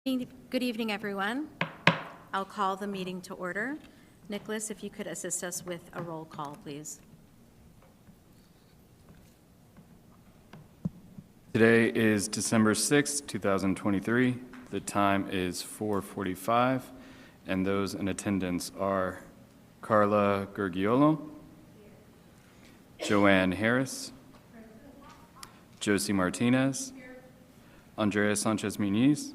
Good evening, everyone. I'll call the meeting to order. Nicholas, if you could assist us with a roll call, please. Today is December 6th, 2023. The time is 4:45, and those in attendance are Carla Gurgiolo, Joanne Harris, Josie Martinez, Andrea Sanchez-Muniz,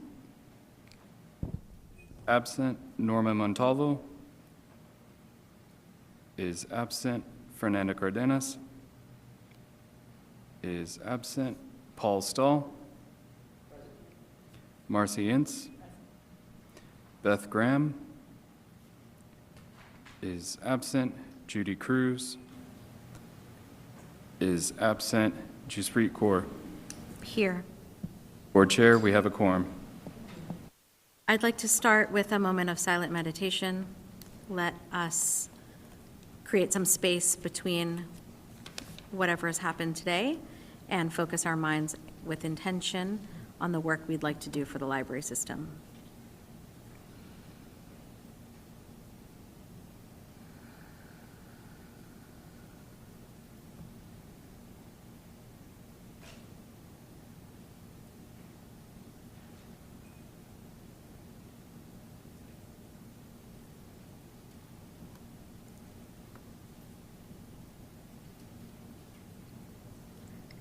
absent. Norma Montalvo is absent. Fernanda Cardenas is absent. Paul Stahl, Marcy Ince, Beth Graham is absent. Judy Cruz is absent. Jaspreet Kaur. Here. Board Chair, we have a quorum. I'd like to start with a moment of silent meditation. Let us create some space between whatever has happened today and focus our minds with intention on the work we'd like to do for the library system.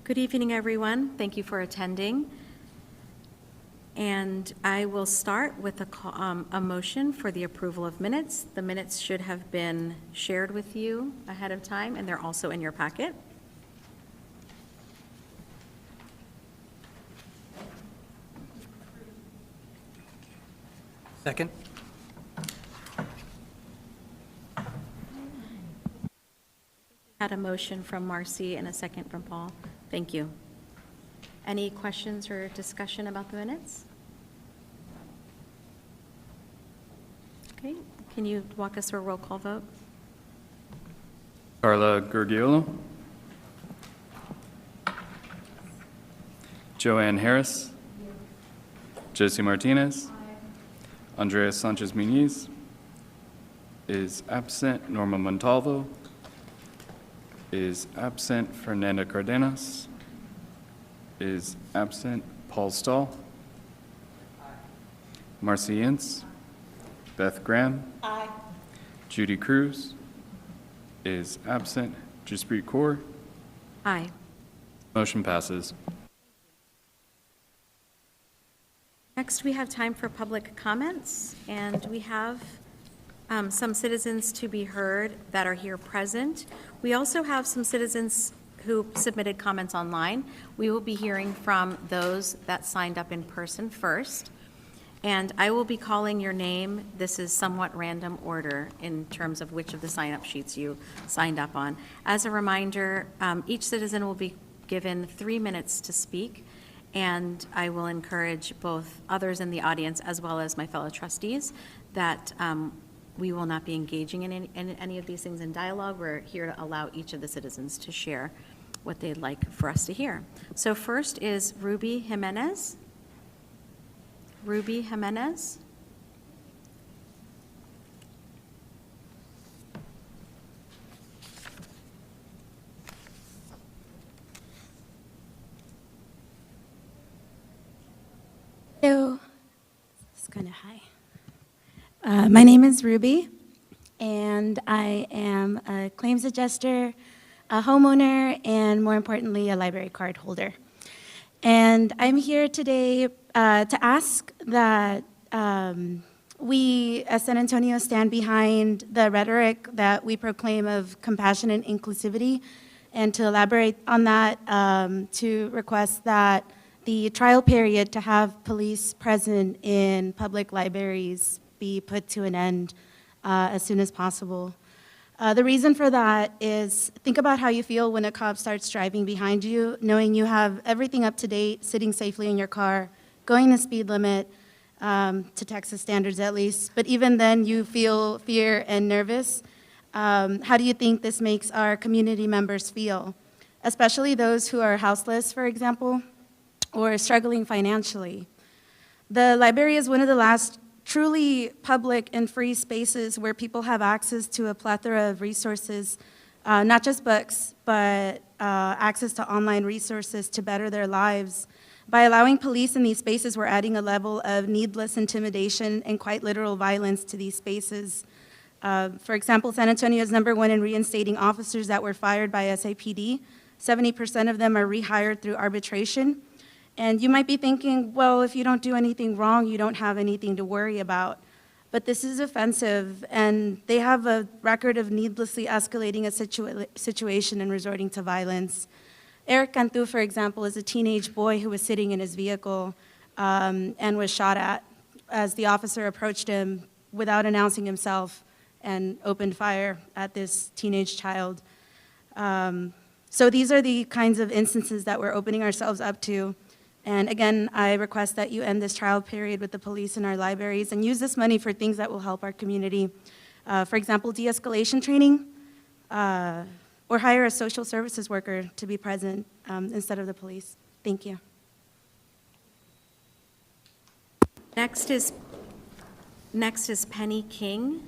Good evening, everyone. Thank you for attending. And I will start with a motion for the approval of minutes. The minutes should have been shared with you ahead of time, and they're also in your packet. Second. Had a motion from Marcy and a second from Paul. Thank you. Any questions or discussion about the minutes? Okay, can you walk us through a roll call vote? Carla Gurgiolo, Joanne Harris, Josie Martinez, Andrea Sanchez-Muniz is absent. Norma Montalvo is absent. Fernanda Cardenas is absent. Paul Stahl. Marcy Ince. Beth Graham. Aye. Judy Cruz is absent. Jaspreet Kaur. Aye. Motion passes. Next, we have time for public comments, and we have some citizens to be heard that are here present. We also have some citizens who submitted comments online. We will be hearing from those that signed up in person first, and I will be calling your name. This is somewhat random order in terms of which of the sign-up sheets you signed up on. As a reminder, each citizen will be given 3 minutes to speak, and I will encourage both others in the audience as well as my fellow trustees that we will not be engaging in any of these things in dialogue. We're here to allow each of the citizens to share what they'd like for us to hear. So first is Ruby Jimenez. Ruby Jimenez. Hello. It's kind of high. My name is Ruby, and I am a claims adjuster, a homeowner, and more importantly, a library card holder. And I'm here today to ask that we, as San Antonio, stand behind the rhetoric that we proclaim of compassion and inclusivity, and to elaborate on that, to request that the trial period to have police present in public libraries be put to an end as soon as possible. The reason for that is, think about how you feel when a cop starts driving behind you, knowing you have everything up to date, sitting safely in your car, going the speed limit, to Texas standards at least, but even then you feel fear and nervous. How do you think this makes our community members feel, especially those who are houseless, for example, or struggling financially? The library is one of the last truly public and free spaces where people have access to a plethora of resources, not just books, but access to online resources to better their lives. By allowing police in these spaces, we're adding a level of needless intimidation and quite literal violence to these spaces. For example, San Antonio is #1 in reinstating officers that were fired by SAPD. 70% of them are rehired through arbitration. And you might be thinking, well, if you don't do anything wrong, you don't have anything to worry about. But this is offensive, and they have a record of needlessly escalating a situation and resorting to violence. Eric Cantu, for example, is a teenage boy who was sitting in his vehicle and was shot at as the officer approached him without announcing himself and opened fire at this teenage child. So these are the kinds of instances that we're opening ourselves up to. And again, I request that you end this trial period with the police in our libraries and use this money for things that will help our community. For example, de-escalation training, or hire a social services worker to be present instead of the police. Thank you. Next is Penny King.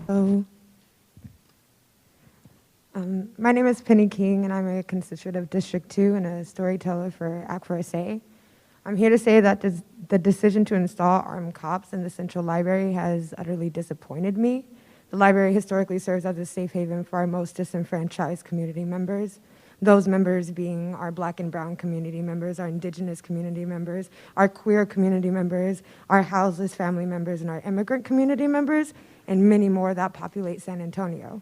Hello. My name is Penny King, and I'm a constituent of District 2 and a storyteller for Act for a Say. I'm here to say that the decision to install armed cops in the Central Library has utterly disappointed me. The library historically serves as a safe haven for our most disenfranchised community members, those members being our Black and Brown community members, our Indigenous community members, our queer community members, our houseless family members, and our immigrant community members, and many more that populate San Antonio.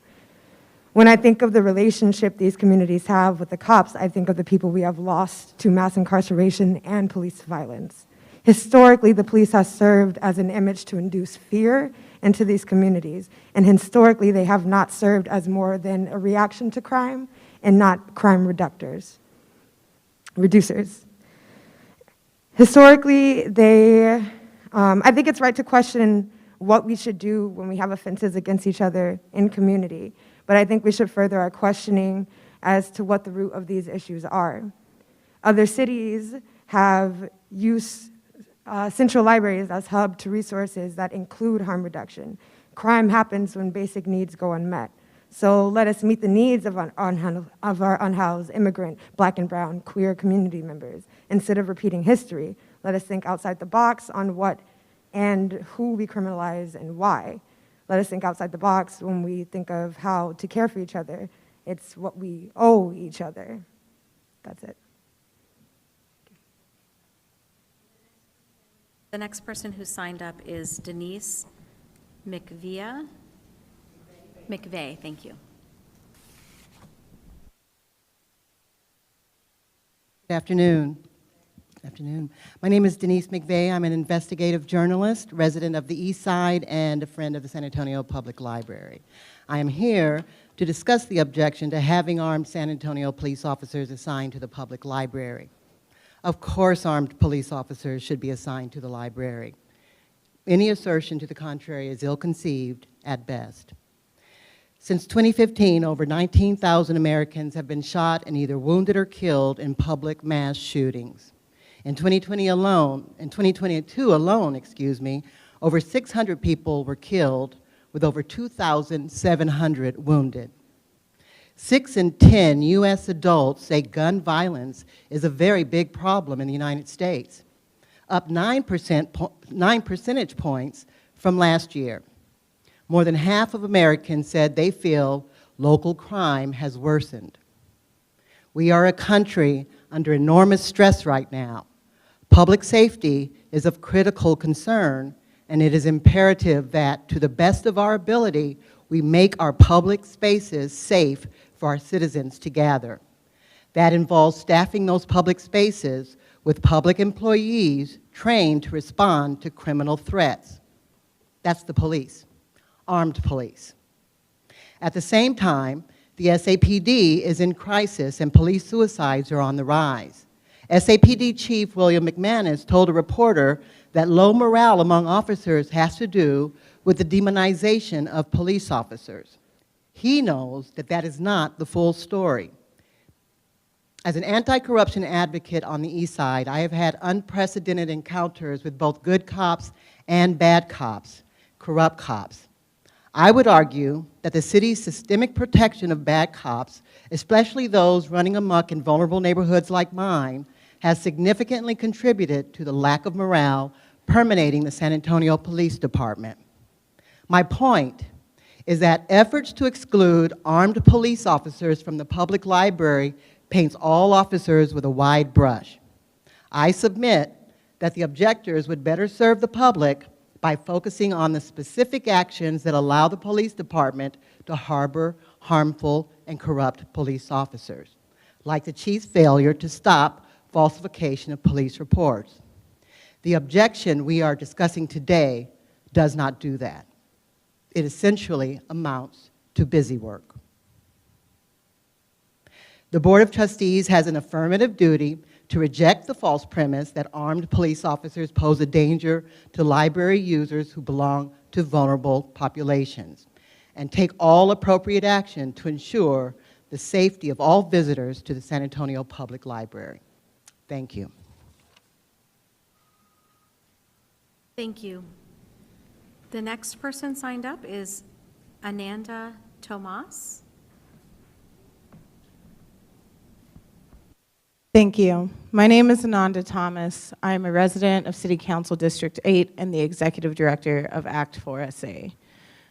When I think of the relationship these communities have with the cops, I think of the people we have lost to mass incarceration and police violence. Historically, the police has served as an image to induce fear into these communities, and historically, they have not served as more than a reaction to crime and not crime reducers. Historically, I think it's right to question what we should do when we have offenses against each other in community. But I think we should further our questioning as to what the root of these issues are. Other cities have used central libraries as hub to resources that include harm reduction. Crime happens when basic needs go unmet. So let us meet the needs of our unhoused immigrant, Black and Brown, queer community members. Instead of repeating history, let us think outside the box on what and who we criminalize and why. Let us think outside the box when we think of how to care for each other. It's what we owe each other. That's it. The next person who signed up is Denise McVeigh, thank you. Good afternoon. Good afternoon. My name is Denise McVeigh. I'm an investigative journalist, resident of the East Side, and a friend of the San Antonio Public Library. I am here to discuss the objection to having armed San Antonio police officers assigned to the public library. Of course, armed police officers should be assigned to the library. Any assertion to the contrary is ill-conceived at best. Since 2015, over 19,000 Americans have been shot and either wounded or killed in public mass shootings. In 2022 alone, over 600 people were killed with over 2,700 wounded. 6 in 10 U.S. adults say gun violence is a very big problem in the United States, up 9 percentage points from last year. More than half of Americans said they feel local crime has worsened. We are a country under enormous stress right now. Public safety is of critical concern, and it is imperative that, to the best of our ability, we make our public spaces safe for our citizens to gather. That involves staffing those public spaces with public employees trained to respond to criminal threats. That's the police, armed police. At the same time, the SAPD is in crisis and police suicides are on the rise. SAPD Chief William McManus told a reporter that low morale among officers has to do with the demonization of police officers. He knows that that is not the full story. As an anti-corruption advocate on the East Side, I have had unprecedented encounters with both good cops and bad cops, corrupt cops. I would argue that the city's systemic protection of bad cops, especially those running amok in vulnerable neighborhoods like mine, has significantly contributed to the lack of morale permeating the San Antonio Police Department. My point is that efforts to exclude armed police officers from the public library paints all officers with a wide brush. I submit that the objectors would better serve the public by focusing on the specific actions that allow the police department to harbor harmful and corrupt police officers, like the chief's failure to stop falsification of police reports. The objection we are discussing today does not do that. It essentially amounts to busy work. The Board of Trustees has an affirmative duty to reject the false premise that armed police officers pose a danger to library users who belong to vulnerable populations, and take all appropriate action to ensure the safety of all visitors to the San Antonio Public Library. Thank you. Thank you. The next person signed up is Ananda Tomas. Thank you. My name is Ananda Thomas. I am a resident of City Council District 8 and the Executive Director of Act 4SA.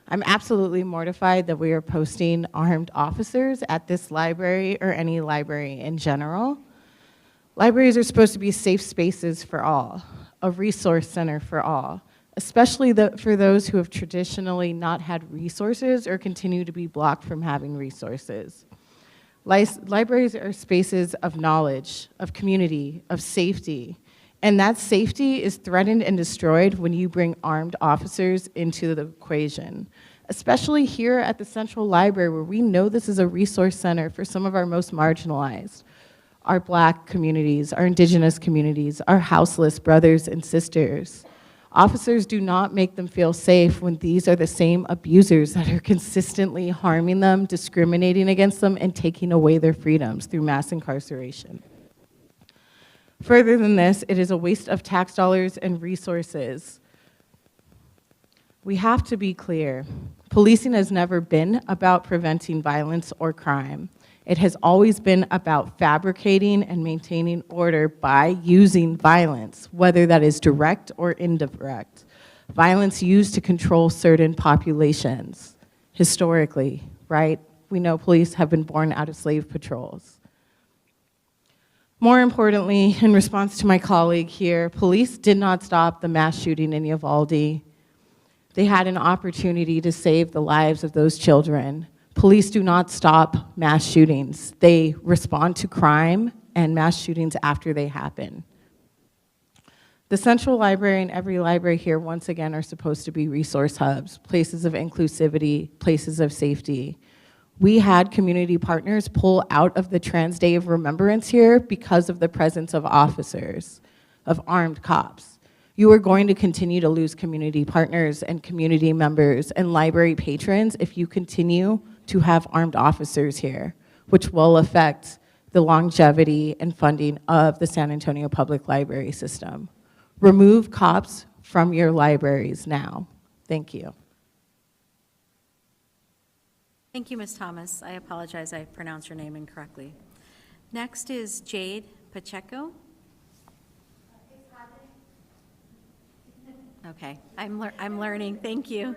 I'm absolutely mortified that we are posting armed officers at this library or any library in general. Libraries are supposed to be safe spaces for all, a resource center for all, especially for those who have traditionally not had resources or continue to be blocked from having resources. Libraries are spaces of knowledge, of community, of safety, and that safety is threatened and destroyed when you bring armed officers into the equation, especially here at the Central Library, where we know this is a resource center for some of our most marginalized, our Black communities, our Indigenous communities, our houseless brothers and sisters. Officers do not make them feel safe when these are the same abusers that are consistently harming them, discriminating against them, and taking away their freedoms through mass incarceration. Further than this, it is a waste of tax dollars and resources. We have to be clear. Policing has never been about preventing violence or crime. It has always been about fabricating and maintaining order by using violence, whether that is direct or indirect. Violence used to control certain populations, historically, right? We know police have been born out of slave patrols. More importantly, in response to my colleague here, police did not stop the mass shooting in Uvalde. They had an opportunity to save the lives of those children. Police do not stop mass shootings. They respond to crime and mass shootings after they happen. The Central Library and every library here, once again, are supposed to be resource hubs, places of inclusivity, places of safety. We had community partners pull out of the Trans Day of Remembrance here because of the presence of officers, of armed cops. You are going to continue to lose community partners and community members and library patrons if you continue to have armed officers here, which will affect the longevity and funding of the San Antonio Public Library system. Remove cops from your libraries now. Thank you. Thank you, Ms. Thomas. I apologize, I pronounced your name incorrectly. Next is Jade Pacheco. Okay, I'm learning, thank you.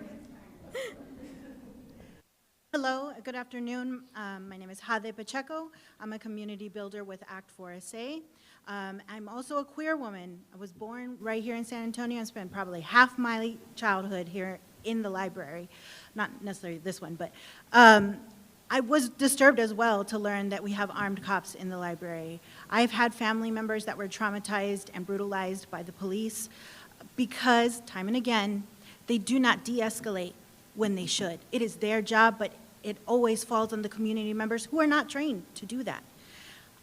Hello, good afternoon. My name is Jade Pacheco. I'm a community builder with Act 4SA. I'm also a queer woman. I was born right here in San Antonio and spent probably half my childhood here in the library. Not necessarily this one, but I was disturbed as well to learn that we have armed cops in the library. I've had family members that were traumatized and brutalized by the police because, time and again, they do not de-escalate when they should. It is their job, but it always falls on the community members who are not trained to do that.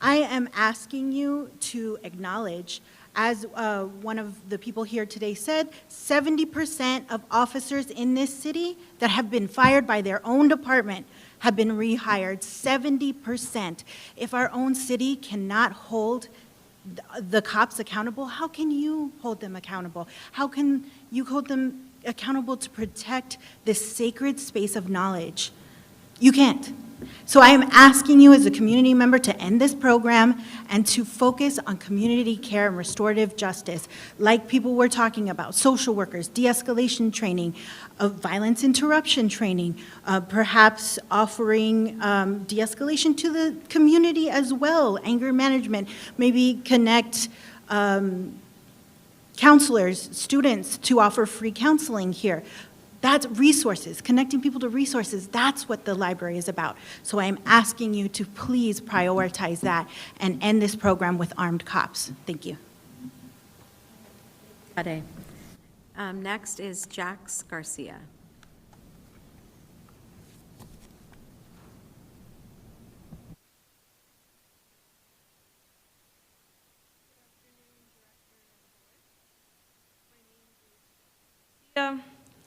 I am asking you to acknowledge As one of the people here today said, 70% of officers in this city that have been fired by their own department have been rehired, 70%. If our own city cannot hold the cops accountable, how can you hold them accountable? How can you hold them accountable to protect this sacred space of knowledge? You can't. So I am asking you as a community member to end this program and to focus on community care and restorative justice, like people were talking about, social workers, de-escalation training, violence interruption training, perhaps offering de-escalation to the community as well, anger management, maybe connect counselors, students to offer free counseling here. That's resources, connecting people to resources. That's what the library is about. So I am asking you to please prioritize that and end this program with armed cops. Thank you. Ade. Next is Jax Garcia.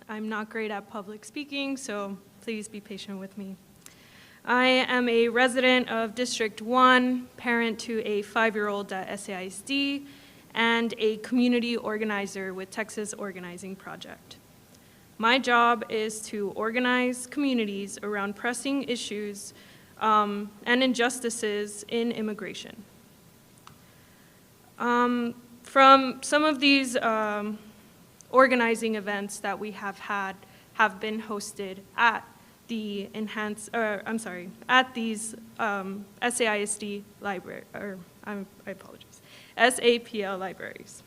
I'm not great at public speaking, so please be patient with me. I am a resident of District 1, parent to a 5-year-old at SAISD, and a community organizer with Texas Organizing Project. My job is to organize communities around pressing issues and injustices in immigration. From some of these organizing events that we have had have been hosted at the at these SAISD library, I apologize, SAPL libraries.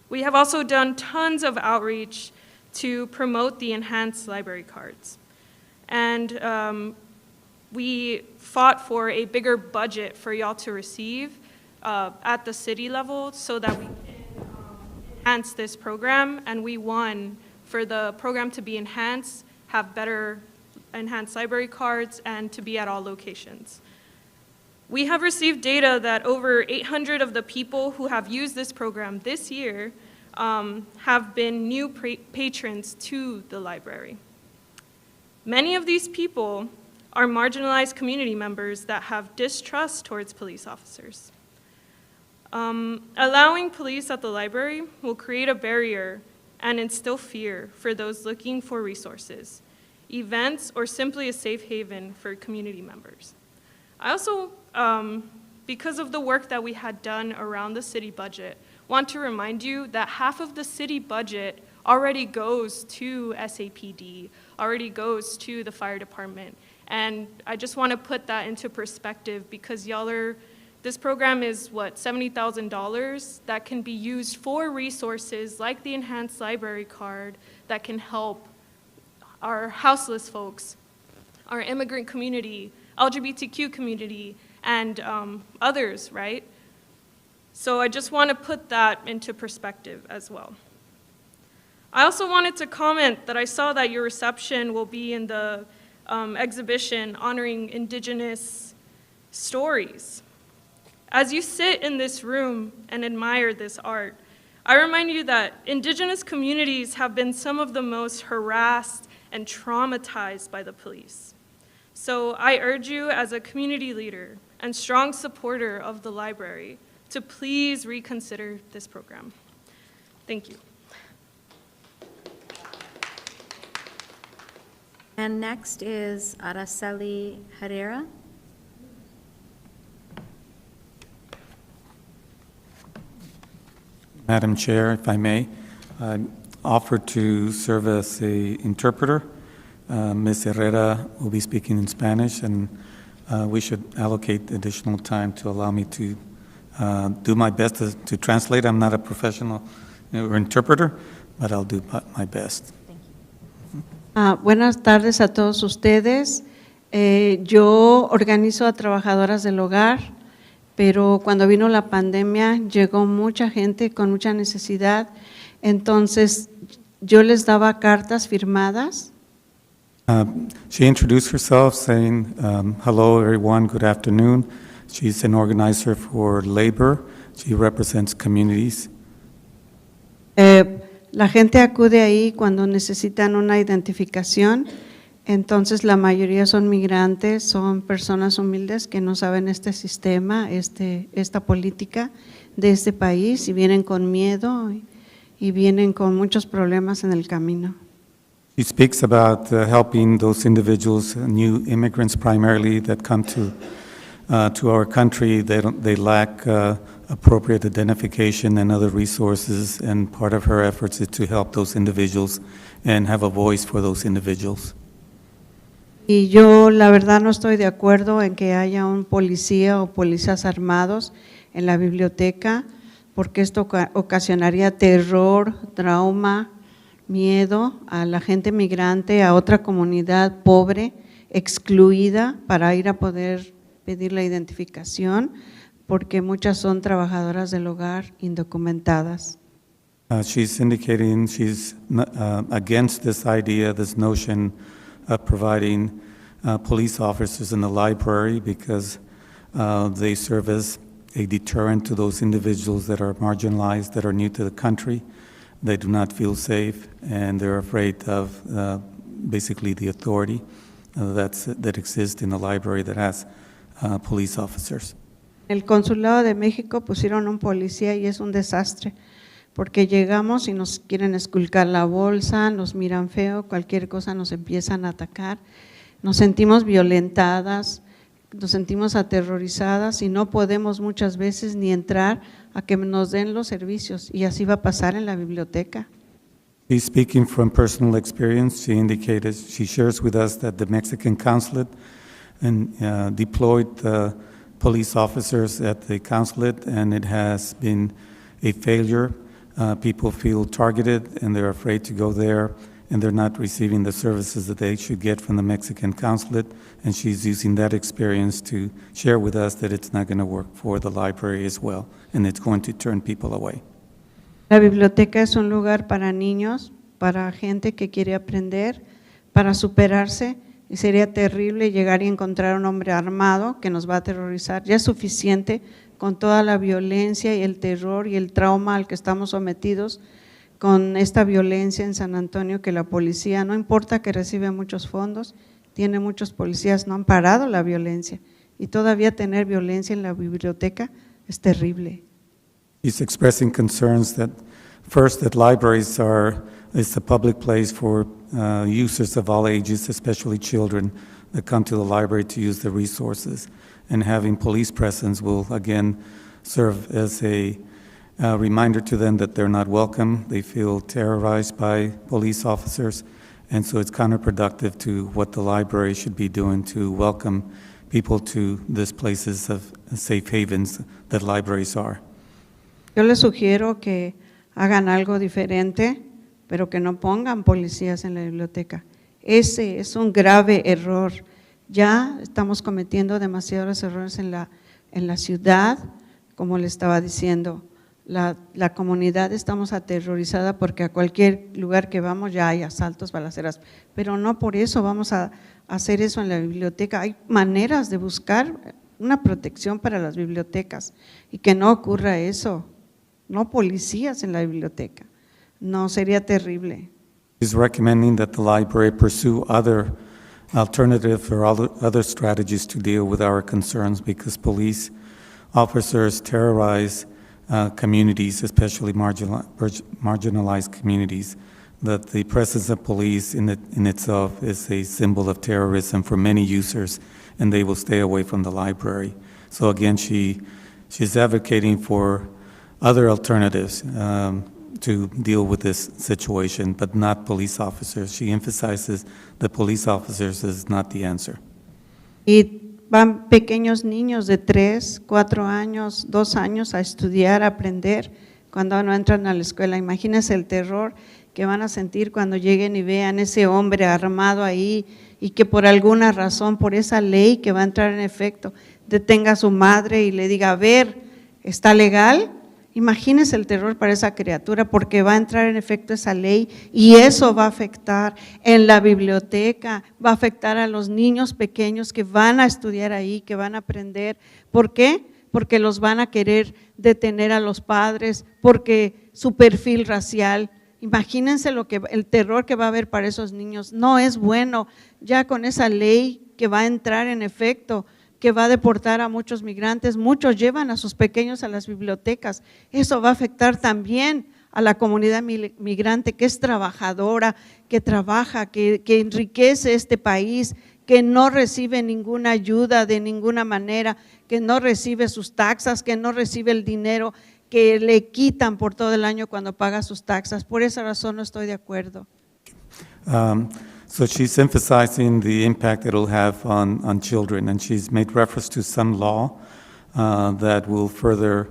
We have also done tons of outreach to promote the enhanced library cards. And we fought for a bigger budget for y'all to receive at the city level so that we can enhance this program, and we won for the program to be enhanced, have better enhanced library cards, and to be at all locations. We have received data that over 800 of the people who have used this program this year have been new patrons to the library. Many of these people are marginalized community members that have distrust towards police officers. Allowing police at the library will create a barrier and instill fear for those looking for resources, events, or simply a safe haven for community members. I also, because of the work that we had done around the city budget, want to remind you that half of the city budget already goes to SAPD, already goes to the fire department. And I just want to put that into perspective because y'all are, this program is what, $70,000 that can be used for resources like the enhanced library card that can help our houseless folks, our immigrant community, LGBTQ community, and others, right? So I just want to put that into perspective as well. I also wanted to comment that I saw that your reception will be in the exhibition honoring Indigenous stories. As you sit in this room and admire this art, I remind you that Indigenous communities have been some of the most harassed and traumatized by the police. So I urge you as a community leader and strong supporter of the library to please reconsider this program. Thank you. And next is Araceli Herrera. Madam Chair, if I may, I'm offered to serve as an interpreter. Ms. Herrera will be speaking in Spanish, and we should allocate additional time to allow me to do my best to translate. I'm not a professional or interpreter, but I'll do my best. Buenas tardes a todos ustedes. Yo organizo a trabajadoras del hogar, pero cuando vino la pandemia llegó mucha gente con mucha necesidad, entonces yo les daba cartas firmadas. She introduced herself saying, hello everyone, good afternoon. She's an organizer for labor. She represents communities. La gente acude ahí cuando necesitan una identificación, entonces la mayoría son migrantes, son personas humildes que no saben este sistema, esta política de este país y vienen con miedo y vienen con muchos problemas en el camino. She speaks about helping those individuals, new immigrants primarily, that come to our country. They lack appropriate identification and other resources, and part of her efforts is to help those individuals and have a voice for those individuals. Y yo la verdad no estoy de acuerdo en que haya un policía o policías armados en la biblioteca, porque esto ocasionaría terror, trauma, miedo a la gente migrante, a otra comunidad pobre, excluida, para ir a poder pedir la identificación, porque muchas son trabajadoras del hogar indocumentadas. She's indicating she's against this idea, this notion of providing police officers in the library because they serve as a deterrent to those individuals that are marginalized, that are new to the country. They do not feel safe, and they're afraid of basically the authority that exists in the library that has police officers. El Consulado de México pusieron un policía y es un desastre, porque llegamos y nos quieren esculcar la bolsa, nos miran feo, cualquier cosa nos empiezan a atacar, nos sentimos violentadas, nos sentimos aterrorizadas y no podemos muchas veces ni entrar a que nos den los servicios, y así va a pasar en la biblioteca. She's speaking from personal experience. She indicated, she shares with us that the Mexican consulate deployed police officers at the consulate, and it has been a failure. People feel targeted and they're afraid to go there, and they're not receiving the services that they should get from the Mexican consulate, and she's using that experience to share with us that it's not going to work for the library as well, and it's going to turn people away. La biblioteca es un lugar para niños, para gente que quiere aprender, para superarse, y sería terrible llegar y encontrar un hombre armado que nos va a aterrorizar. Ya es suficiente con toda la violencia y el terror y el trauma al que estamos sometidos con esta violencia en San Antonio, que la policía, no importa que recibe muchos fondos, tiene muchos policías, no han parado la violencia, y todavía tener violencia en la biblioteca es terrible. He's expressing concerns that first, that libraries is a public place for users of all ages, especially children that come to the library to use the resources, and having police presence will again serve as a reminder to them that they're not welcome. They feel terrorized by police officers, and so it's counterproductive to what the library should be doing to welcome people to these places of safe havens that libraries are. Yo les sugiero que hagan algo diferente, pero que no pongan policías en la biblioteca. Ese es un grave error. Ya estamos cometiendo demasiados errores en la ciudad, como le estaba diciendo. La comunidad estamos aterrorizada porque a cualquier lugar que vamos ya hay asaltos, balaceras, pero no por eso vamos a hacer eso en la biblioteca. Hay maneras de buscar una protección para las bibliotecas y que no ocurra eso. No policías en la biblioteca. No, sería terrible. He's recommending that the library pursue other alternative or other strategies to deal with our concerns, because police officers terrorize communities, especially marginalized communities, that the presence of police in itself is a symbol of terrorism for many users, and they will stay away from the library. So again, she's advocating for other alternatives to deal with this situation, but not police officers. She emphasizes that police officers is not the answer. Y van pequeños niños de 3, 4 años, 2 años a estudiar, a aprender cuando no entran a la escuela. Imagínense el terror que van a sentir cuando lleguen y vean ese hombre armado ahí y que por alguna razón, por esa ley que va a entrar en efecto, detenga a su madre y le diga, a ver, ¿está legal? Imagínense el terror para esa criatura porque va a entrar en efecto esa ley y eso va a afectar en la biblioteca, va a afectar a los niños pequeños que van a estudiar ahí, que van a aprender. ¿Por qué? Porque los van a querer detener a los padres, porque su perfil racial. Imagínense el terror que va a haber para esos niños. No es bueno, ya con esa ley que va a entrar en efecto, que va a deportar a muchos migrantes, muchos llevan a sus pequeños a las bibliotecas. Eso va a afectar también a la comunidad migrante que es trabajadora, que trabaja, que enriquece este país, que no recibe ninguna ayuda de ninguna manera, que no recibe sus taxas, que no recibe el dinero que le quitan por todo el año cuando paga sus taxas. Por esa razón no estoy de acuerdo. So she's emphasizing the impact it'll have on children, and she's made reference to some law that will further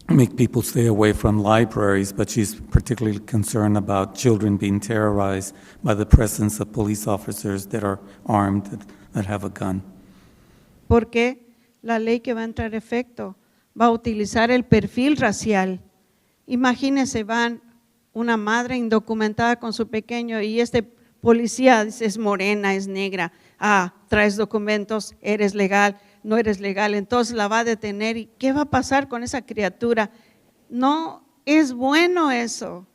make people stay away from libraries, but she's particularly concerned about children being terrorized by the presence of police officers that are armed, that have a gun. Porque la ley que va a entrar en efecto va a utilizar el perfil racial. Imagínense, van una madre indocumentada con su pequeño y este policía dice, es morena, es negra, traes documentos, eres legal, no eres legal, entonces la va a detener. ¿Y qué va a pasar con esa criatura? No es bueno eso.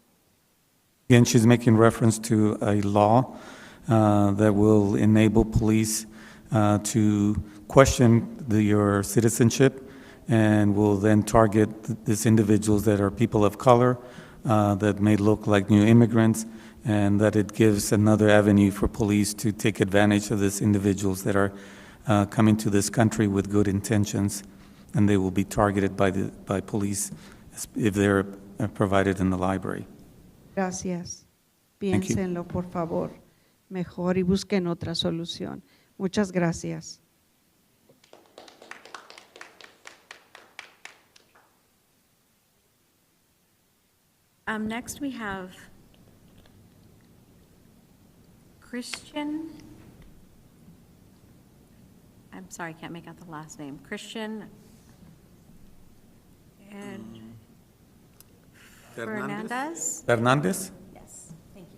Again, she's making reference to a law that will enable police to question your citizenship and will then target these individuals that are people of color, that may look like new immigrants, and that it gives another avenue for police to take advantage of these individuals that are coming to this country with good intentions, and they will be targeted by police if they're provided in the library. Gracias. Thank you. Piénsenlo, por favor, mejor y busquen otra solución. Muchas gracias. Next, we have Christian. I'm sorry, I can't make out the last name. Christian and Fernandez? Fernandez? Yes, thank you.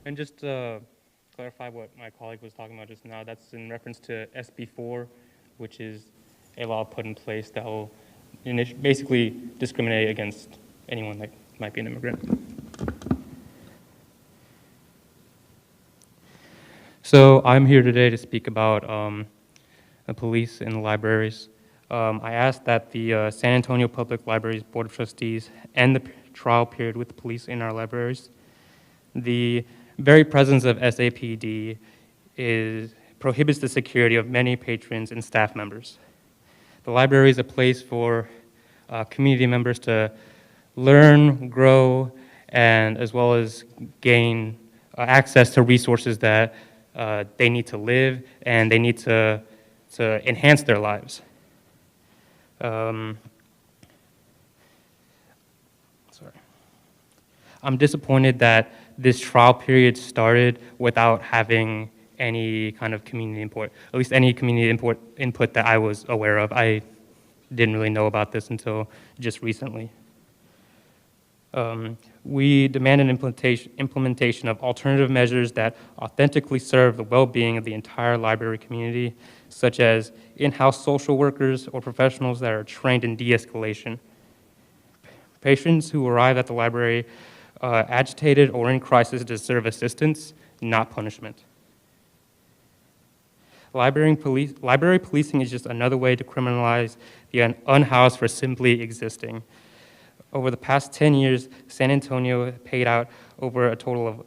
And just to clarify what my colleague was talking about just now, that's in reference to SB4, which is a law put in place that will basically discriminate against anyone that might be an immigrant. So I'm here today to speak about the police in the libraries. I asked that the San Antonio Public Library's Board of Trustees end the trial period with the police in our libraries. The very presence of SAPD prohibits the security of many patrons and staff members. The library is a place for community members to learn, grow, and as well as gain access to resources that they need to live and they need to enhance their lives. I'm disappointed that this trial period started without having any kind of community input, at least any community input that I was aware of. I didn't really know about this until just recently. We demand an implementation of alternative measures that authentically serve the well-being of the entire library community, such as in-house social workers or professionals that are trained in de-escalation. Patrons who arrive at the library agitated or in crisis deserve assistance, not punishment. Library policing is just another way to criminalize the unhoused for simply existing. Over the past 10 years, San Antonio paid out over a total of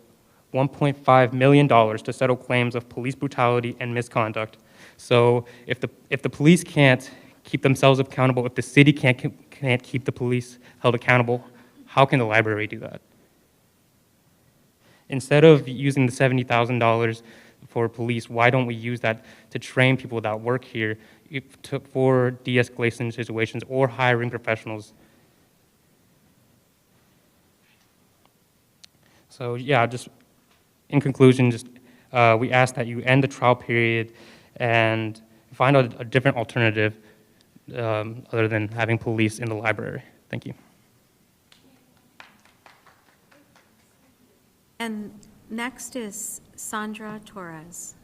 $1.5 million to settle claims of police brutality and misconduct. So if the police can't keep themselves accountable, if the city can't keep the police held accountable, how can the library do that? Instead of using the $70,000 for police, why don't we use that to train people that work here for de-escalation situations or hiring professionals? So yeah, just in conclusion, just We ask that you end the trial period and find a different alternative other than having police in the library. Thank you. And next is Sandra Torres.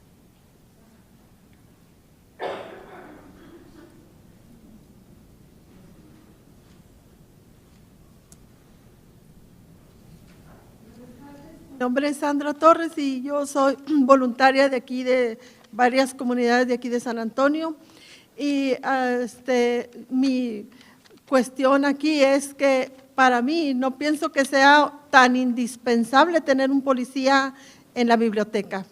Mi nombre es Sandra Torres y yo soy voluntaria de aquí de varias comunidades de aquí de San Antonio. Y mi cuestión aquí es que para mí no pienso que sea tan indispensable tener un policía en la biblioteca.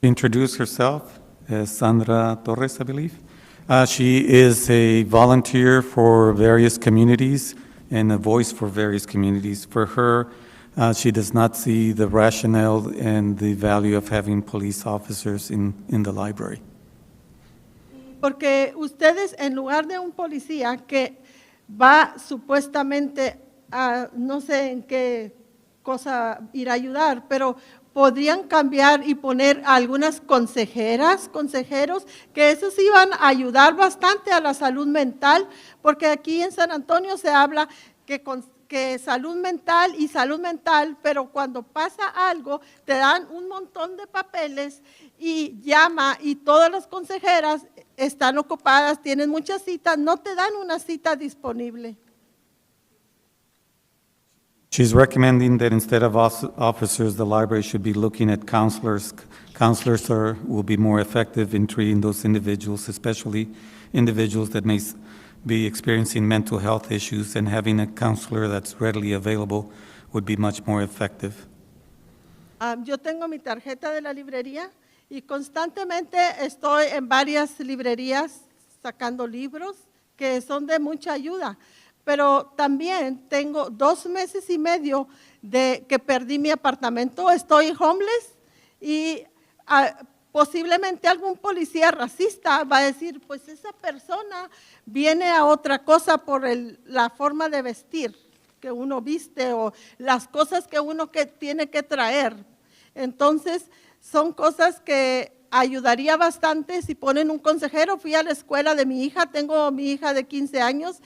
Introduce herself as Sandra Torres, I believe. She is a volunteer for various communities and a voice for various communities. For her, she does not see the rationale and the value of having police officers in the library. Porque ustedes, en lugar de un policía que va supuestamente a no sé en qué cosa ir a ayudar, pero podrían cambiar y poner algunas consejeros, que esos iban a ayudar bastante a la salud mental, porque aquí en San Antonio se habla que salud mental, pero cuando pasa algo, te dan un montón de papeles y llama y todas las consejeras están ocupadas, tienen muchas citas, no te dan una cita disponible. She's recommending that instead of officers, the library should be looking at counselors. Counselors will be more effective in treating those individuals, especially individuals that may be experiencing mental health issues, and having a counselor that's readily available would be much more effective. Yo tengo mi tarjeta de la librería y constantemente estoy en varias librerías sacando libros que son de mucha ayuda. Pero también tengo 2 meses y medio de que perdí mi apartamento, estoy homeless y posiblemente algún policía racista va a decir, pues esa persona viene a otra cosa por la forma de vestir que uno viste o las cosas que uno tiene que traer. Entonces, son cosas que ayudaría bastante si ponen un consejero. Fui a la escuela de mi hija, tengo mi hija de 15 años,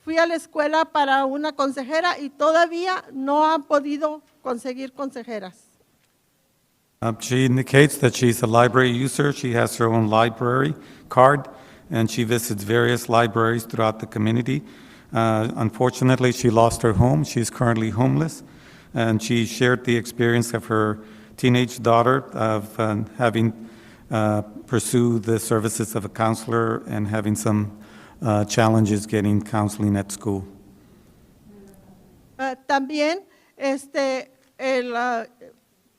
fui a la escuela para una consejera y todavía no han podido conseguir consejeras. She indicates that she's a library user. She has her own library card, and she visits various libraries throughout the community. Unfortunately, she lost her home. She's currently homeless, and she shared the experience of her teenage daughter of having pursued the services of a counselor and having some challenges getting counseling at school. También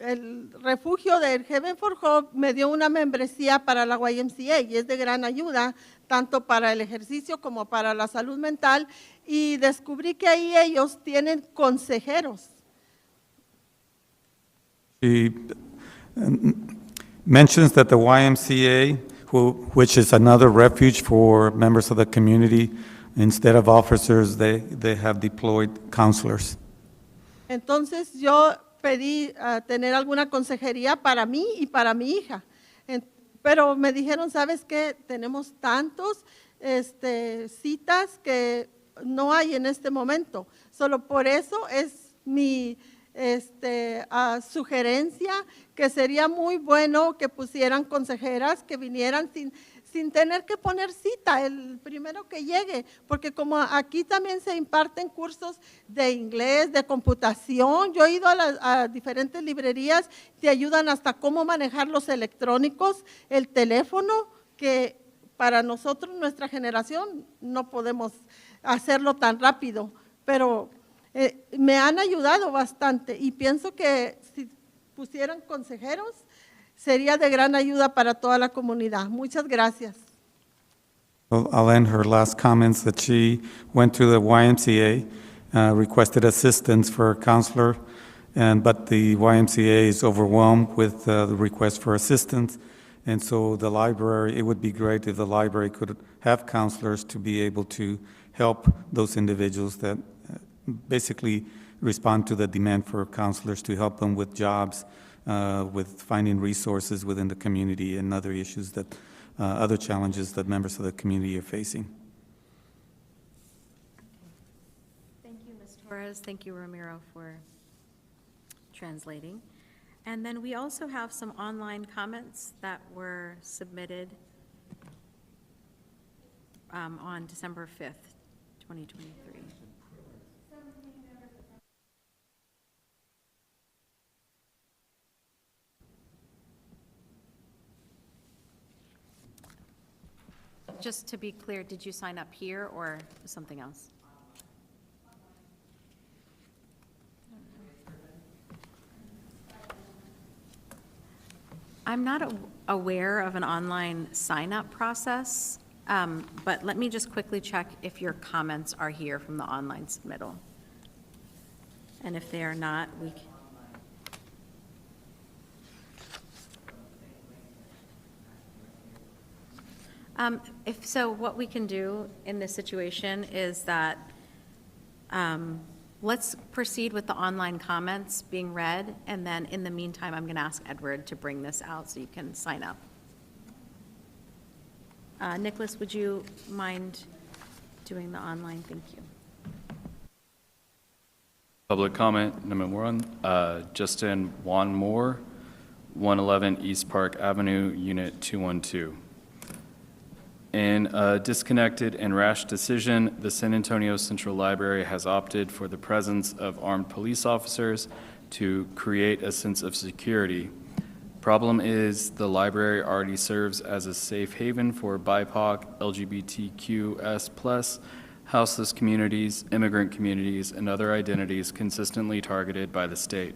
el refugio del Heaven for Hope me dio una membresía para la YMCA y es de gran ayuda, tanto para el ejercicio como para la salud mental, y descubrí que ahí ellos tienen consejeros. She mentions that the YMCA, which is another refuge for members of the community, instead of officers, they have deployed counselors. Entonces yo pedí tener alguna consejería para mí y para mi hija, pero me dijeron, ¿sabes qué? Tenemos tantos citas que no hay en este momento. Solo por eso es mi sugerencia que sería muy bueno que pusieran consejeras que vinieran sin tener que poner cita el primero que llegue, porque como aquí también se imparten cursos de inglés, de computación, yo he ido a diferentes librerías, te ayudan hasta cómo manejar los electrónicos, el teléfono, que para nosotros, nuestra generación, no podemos hacerlo tan rápido, pero me han ayudado bastante y pienso que si pusieran consejeros, sería de gran ayuda para toda la comunidad. Muchas gracias. Well, I'll end her last comments that she went to the YMCA, requested assistance for a counselor, but the YMCA is overwhelmed with the request for assistance. And so the library, it would be great if the library could have counselors to be able to help those individuals that basically respond to the demand for counselors to help them with jobs, with finding resources within the community and other issues that, other challenges that members of the community are facing. Thank you, Ms. Torres. Thank you, Ramiro, for translating. And then we also have some online comments that were submitted on December 5th, 2023. Just to be clear, did you sign up here or something else? I'm not aware of an online sign-up process, but let me just quickly check if your comments are here from the online submittal. And if they are not, we can. If so, what we can do in this situation is that let's proceed with the online comments being read, and then in the meantime, I'm going to ask Edward to bring this out so you can sign up. Nicholas, would you mind doing the online? Thank you. Public comment number 1, Justin Juan Moore, 111 East Park Avenue, Unit 212. In a disconnected and rash decision, the San Antonio Central Library has opted for the presence of armed police officers to create a sense of security. Problem is, the library already serves as a safe haven for BIPOC, LGBTQS+, houseless communities, immigrant communities, and other identities consistently targeted by the state.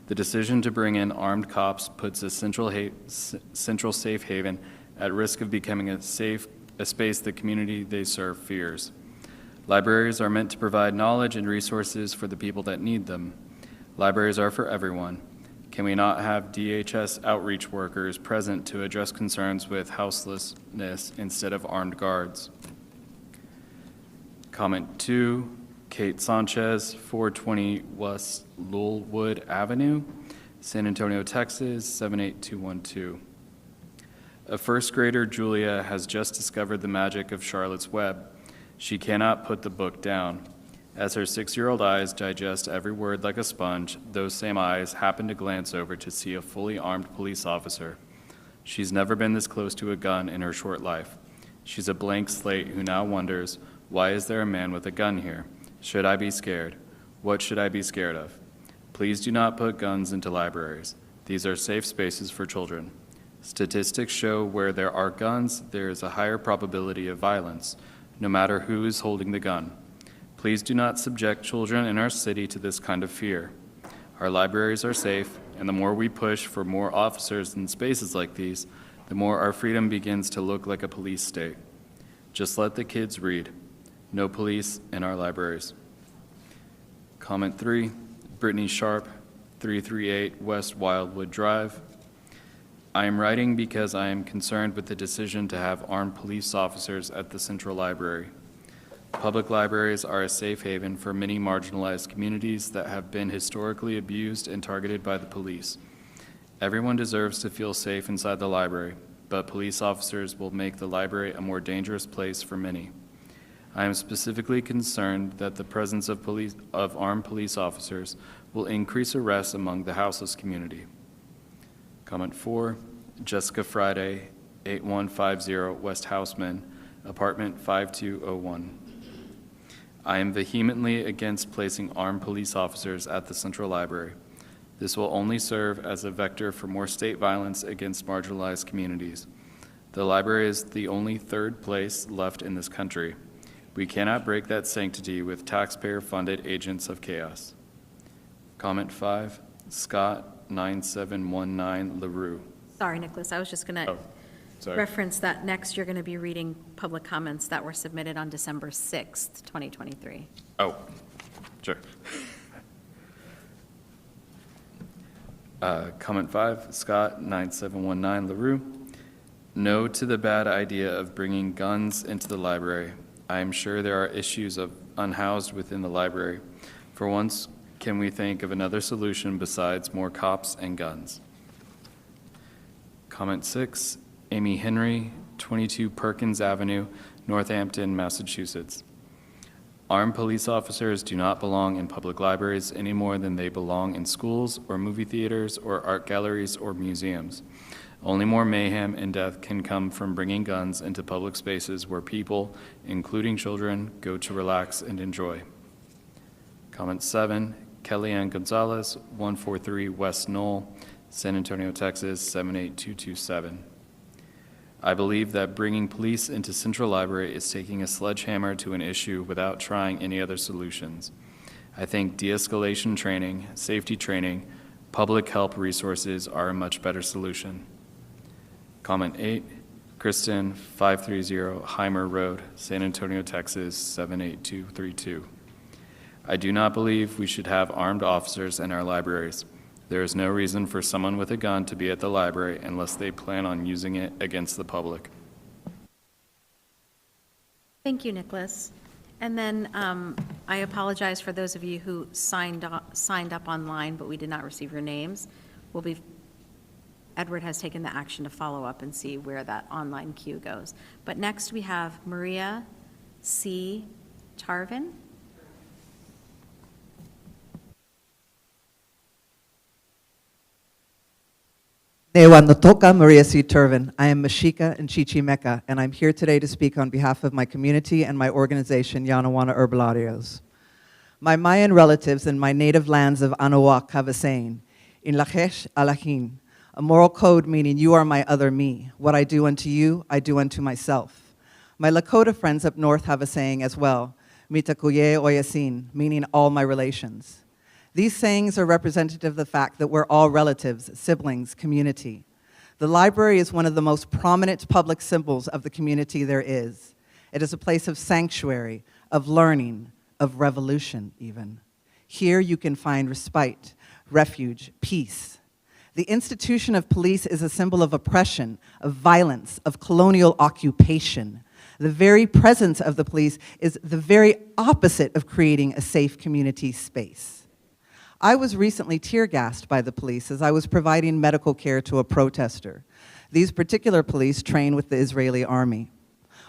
The decision to bring in armed cops puts a central safe haven at risk of becoming a space the community they serve fears. Libraries are meant to provide knowledge and resources for the people that need them. Libraries are for everyone. Can we not have DHS outreach workers present to address concerns with houselessness instead of armed guards? Comment 2, Kate Sanchez, 420 West Lulwood Avenue, San Antonio, Texas, 78212. A first grader, Julia, has just discovered the magic of Charlotte's Web. She cannot put the book down. As her 6-year-old eyes digest every word like a sponge, those same eyes happen to glance over to see a fully armed police officer. She's never been this close to a gun in her short life. She's a blank slate who now wonders, why is there a man with a gun here? Should I be scared? What should I be scared of? Please do not put guns into libraries. These are safe spaces for children. Statistics show where there are guns, there is a higher probability of violence, no matter who is holding the gun. Please do not subject children in our city to this kind of fear. Our libraries are safe, and the more we push for more officers in spaces like these, the more our freedom begins to look like a police state. Just let the kids read. No police in our libraries. Comment 3, Brittany Sharp, 338 West Wildwood Drive. I am writing because I am concerned with the decision to have armed police officers at the Central Library. Public libraries are a safe haven for many marginalized communities that have been historically abused and targeted by the police. Everyone deserves to feel safe inside the library, but police officers will make the library a more dangerous place for many. I am specifically concerned that the presence of armed police officers will increase arrests among the houseless community. Comment 4, Jessica Friday, 8150 West Houseman, apartment 5201. I am vehemently against placing armed police officers at the Central Library. This will only serve as a vector for more state violence against marginalized communities. The library is the only third place left in this country. We cannot break that sanctity with taxpayer-funded agents of chaos. Comment 5, Scott, 9719 LaRue. Sorry, Nicholas, I was just going to reference that next you're going to be reading public comments that were submitted on December 6th, 2023. Oh, sure. Comment 5, Scott, 9719 LaRue. No to the bad idea of bringing guns into the library. I am sure there are issues of unhoused within the library. For once, Can we think of another solution besides more cops and guns? Comment 6, Amy Henry, 22 Perkins Avenue, Northampton, Massachusetts. Armed police officers do not belong in public libraries any more than they belong in schools or movie theaters or art galleries or museums. Only more mayhem and death can come from bringing guns into public spaces where people, including children, go to relax and enjoy. Comment 7, Kellyanne Gonzalez, 143 West Knoll, San Antonio, Texas, 78227. I believe that bringing police into Central Library is taking a sledgehammer to an issue without trying any other solutions. I think de-escalation training, safety training, public help resources are a much better solution. Comment 8, Kristen, 530 Heimer Road, San Antonio, Texas, 78232. I do not believe we should have armed officers in our libraries. There is no reason for someone with a gun to be at the library unless they plan on using it against the public. Thank you, Nicholas. And then I apologize for those of you who signed up online, but we did not receive your names. Edward has taken the action to follow up and see where that online queue goes. But next we have Maria C. Tarvin. Newanotoka Maria C. Turvin. I am Mexica and Chichimeca, and I'm here today to speak on behalf of my community and my organization, Yanawana Herbolarios. My Mayan relatives in my native lands of Anahuac have a saying, in Lachesh Alajin, a moral code meaning you are my other me. What I do unto you, I do unto myself. My Lakota friends up north have a saying as well, Mitakuye Oyasin, meaning all my relations. These sayings are representative of the fact that we're all relatives, siblings, community. The library is one of the most prominent public symbols of the community there is. It is a place of sanctuary, of learning, of revolution even. Here you can find respite, refuge, peace. The institution of police is a symbol of oppression, of violence, of colonial occupation. The very presence of the police is the very opposite of creating a safe community space. I was recently tear-gassed by the police as I was providing medical care to a protester. These particular police train with the Israeli army.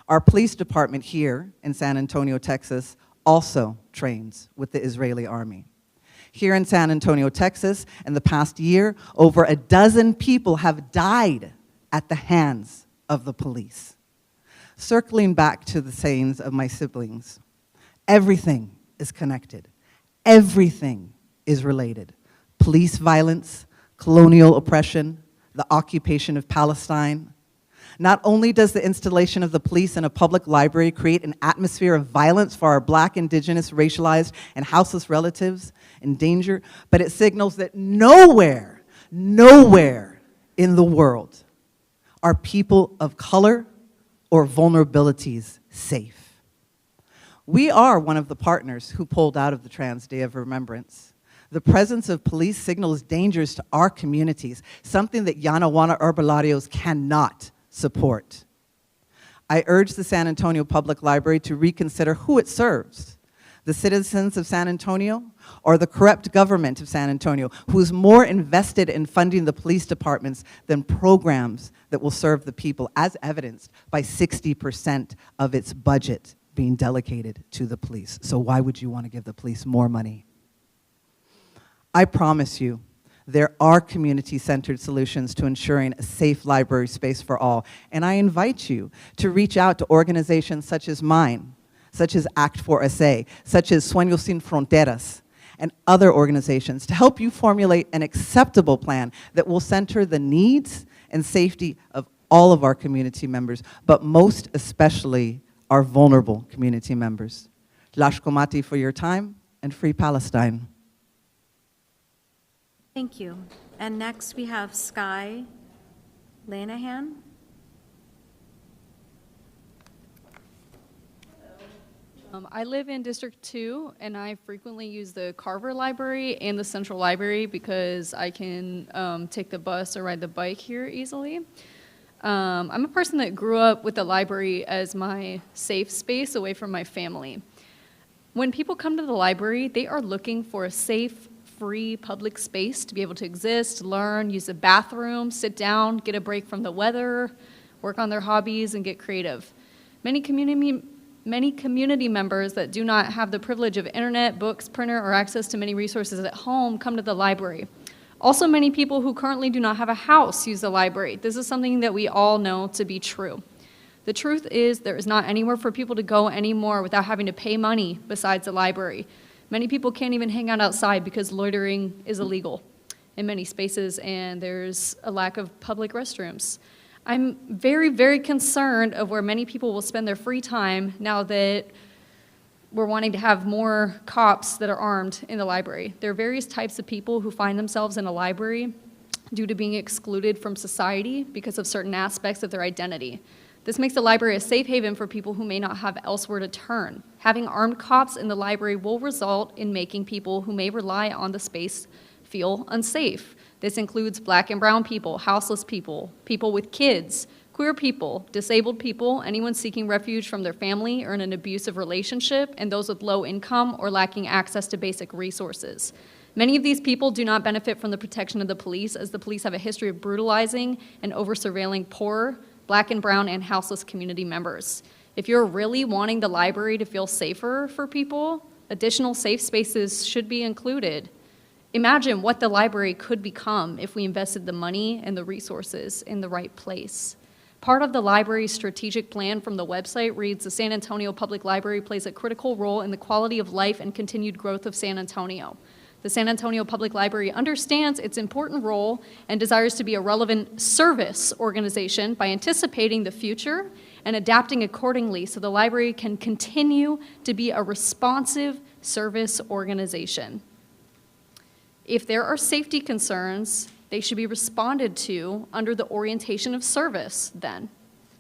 Our police department here in San Antonio, Texas, also trains with the Israeli army. Here in San Antonio, Texas, in the past year, over a dozen people have died at the hands of the police. Circling back to the sayings of my siblings, everything is connected. Everything is related. Police violence, colonial oppression, the occupation of Palestine. Not only does the installation of the police in a public library create an atmosphere of violence for our Black, Indigenous, racialized, and houseless relatives in danger, but it signals that nowhere in the world are people of color or vulnerabilities safe. We are one of the partners who pulled out of the Trans Day of Remembrance. The presence of police signals dangers to our communities, something that Yanawana Herbolarios cannot support. I urge the San Antonio Public Library to reconsider who it serves, the citizens of San Antonio or the corrupt government of San Antonio, who is more invested in funding the police departments than programs that will serve the people, as evidenced by 60% of its budget being delegated to the police. So why would you want to give the police more money? I promise you, there are community-centered solutions to ensuring a safe library space for all, and I invite you to reach out to organizations such as mine, such as Act for SA, such as Sueños Sin Fronteras, and other organizations to help you formulate an acceptable plan that will center the needs and safety of all of our community members, but most especially our vulnerable community members. Lashkomati for your time, and free Palestine. Thank you. And next we have Sky Lanahan. I live in District 2, and I frequently use the Carver Library and the Central Library because I can take the bus or ride the bike here easily. I'm a person that grew up with the library as my safe space away from my family. When people come to the library, they are looking for a safe, free public space to be able to exist, learn, use a bathroom, sit down, get a break from the weather, work on their hobbies, and get creative. Many community members that do not have the privilege of internet, books, printer, or access to many resources at home come to the library. Also, many people who currently do not have a house use the library. This is something that we all know to be true. The truth is there is not anywhere for people to go anymore without having to pay money besides the library. Many people can't even hang out outside because loitering is illegal in many spaces, and there's a lack of public restrooms. I'm very, very concerned of where many people will spend their free time now that we're wanting to have more cops that are armed in the library. There are various types of people who find themselves in a library due to being excluded from society because of certain aspects of their identity. This makes the library a safe haven for people who may not have elsewhere to turn. Having armed cops in the library will result in making people who may rely on the space feel unsafe. This includes black and brown people, houseless people, people with kids, queer people, disabled people, anyone seeking refuge from their family or in an abusive relationship, and those with low income or lacking access to basic resources. Many of these people do not benefit from the protection of the police, as the police have a history of brutalizing and over-surveilling poor, black and brown, and houseless community members. If you're really wanting the library to feel safer for people, additional safe spaces should be included. Imagine what the library could become if we invested the money and the resources in the right place. Part of the library's strategic plan from the website reads, the San Antonio Public Library plays a critical role in the quality of life and continued growth of San Antonio. The San Antonio Public Library understands its important role and desires to be a relevant service organization by anticipating the future and adapting accordingly so the library can continue to be a responsive service organization. If there are safety concerns, they should be responded to under the orientation of service then,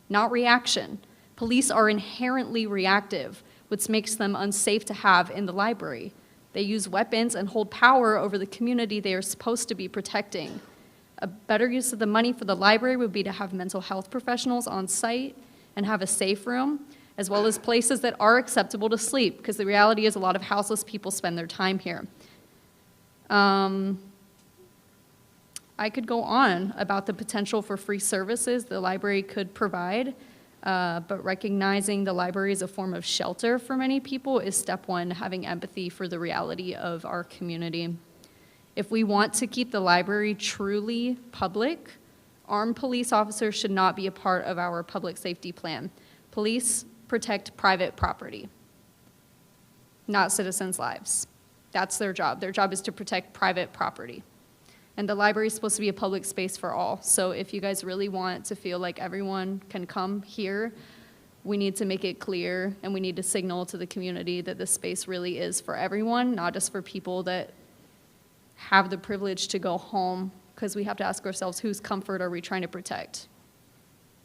not reaction. Police are inherently reactive, which makes them unsafe to have in the library. They use weapons and hold power over the community they are supposed to be protecting. A better use of the money for the library would be to have mental health professionals on site and have a safe room, as well as places that are acceptable to sleep, because the reality is a lot of houseless people spend their time here. I could go on about the potential for free services the library could provide, but recognizing the library as a form of shelter for many people is step one, having empathy for the reality of our community. If we want to keep the library truly public, armed police officers should not be a part of our public safety plan. Police protect private property, not citizens' lives. That's their job. Their job is to protect private property. And the library is supposed to be a public space for all. So if you guys really want to feel like everyone can come here, we need to make it clear and we need to signal to the community that this space really is for everyone, not just for people that have the privilege to go home, because we have to ask ourselves, whose comfort are we trying to protect?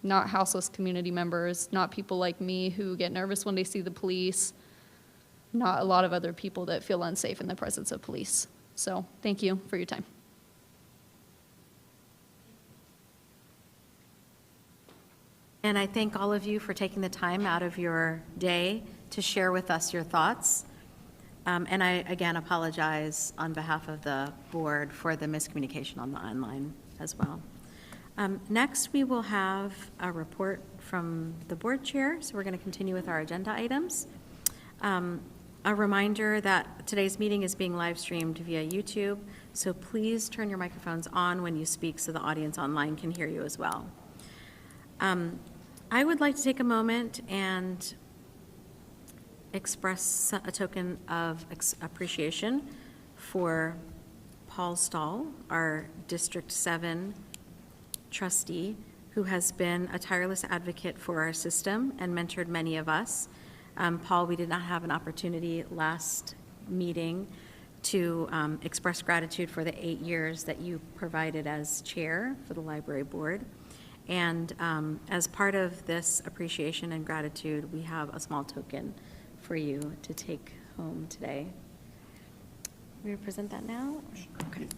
Not houseless community members, not people like me who get nervous when they see the police, not a lot of other people that feel unsafe in the presence of police. So thank you for your time. And I thank all of you for taking the time out of your day to share with us your thoughts. And I, again, apologize on behalf of the board for the miscommunication on the online as well. Next, we will have a report from the board chair. So we're going to continue with our agenda items. A reminder that today's meeting is being live streamed via YouTube. So please turn your microphones on when you speak so the audience online can hear you as well. I would like to take a moment and express a token of appreciation for Paul Stahl, our District 7 trustee, who has been a tireless advocate for our system and mentored many of us. Paul, we did not have an opportunity last meeting to express gratitude for the 8 years that you provided as chair for the library board. And as part of this appreciation and gratitude, we have a small token for you to take home today. We're going to present that now? Okay. It